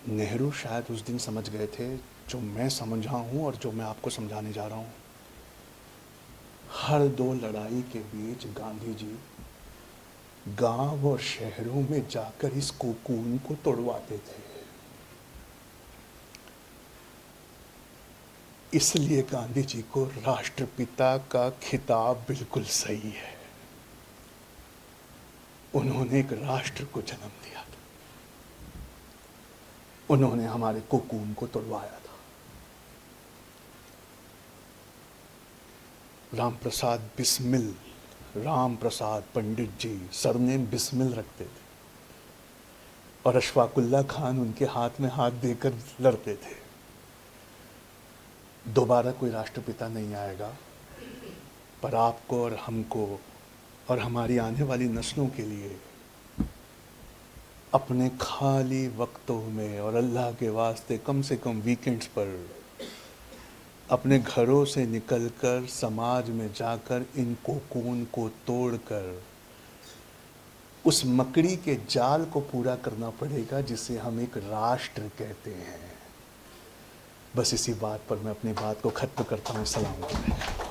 नेहरू शायद उस दिन समझ गए थे जो मैं समझा हूं और जो मैं आपको समझाने जा रहा हूं। हर 2 लड़ाई के बीच गांधी जी गांव और शहरों में जाकर इस कोकून को तोड़वाते थे। इसलिए गांधी जी को राष्ट्रपिता का खिताब बिल्कुल सही है। उन्होंने एक राष्ट्र को जन्म दिया था, उन्होंने हमारे कोकून को तोड़वाया था। राम प्रसाद बिस्मिल राम प्रसाद पंडित जी सरनेम बिस्मिल रखते थे और अशफाकुल्ला खान उनके हाथ में हाथ देकर लड़ते थे। दोबारा कोई राष्ट्रपिता नहीं आएगा, पर आपको और हमको और हमारी आने वाली नस्लों के लिए अपने खाली वक्तों में और अल्लाह के वास्ते कम से कम वीकेंड्स पर अपने घरों से निकलकर समाज में जाकर इन कोकून को तोड़कर उस मकड़ी के जाल को पूरा करना पड़ेगा जिसे हम एक राष्ट्र कहते हैं। बस इसी बात पर मैं अपनी बात को खत्म करता हूँ। सलाम अलैकुम।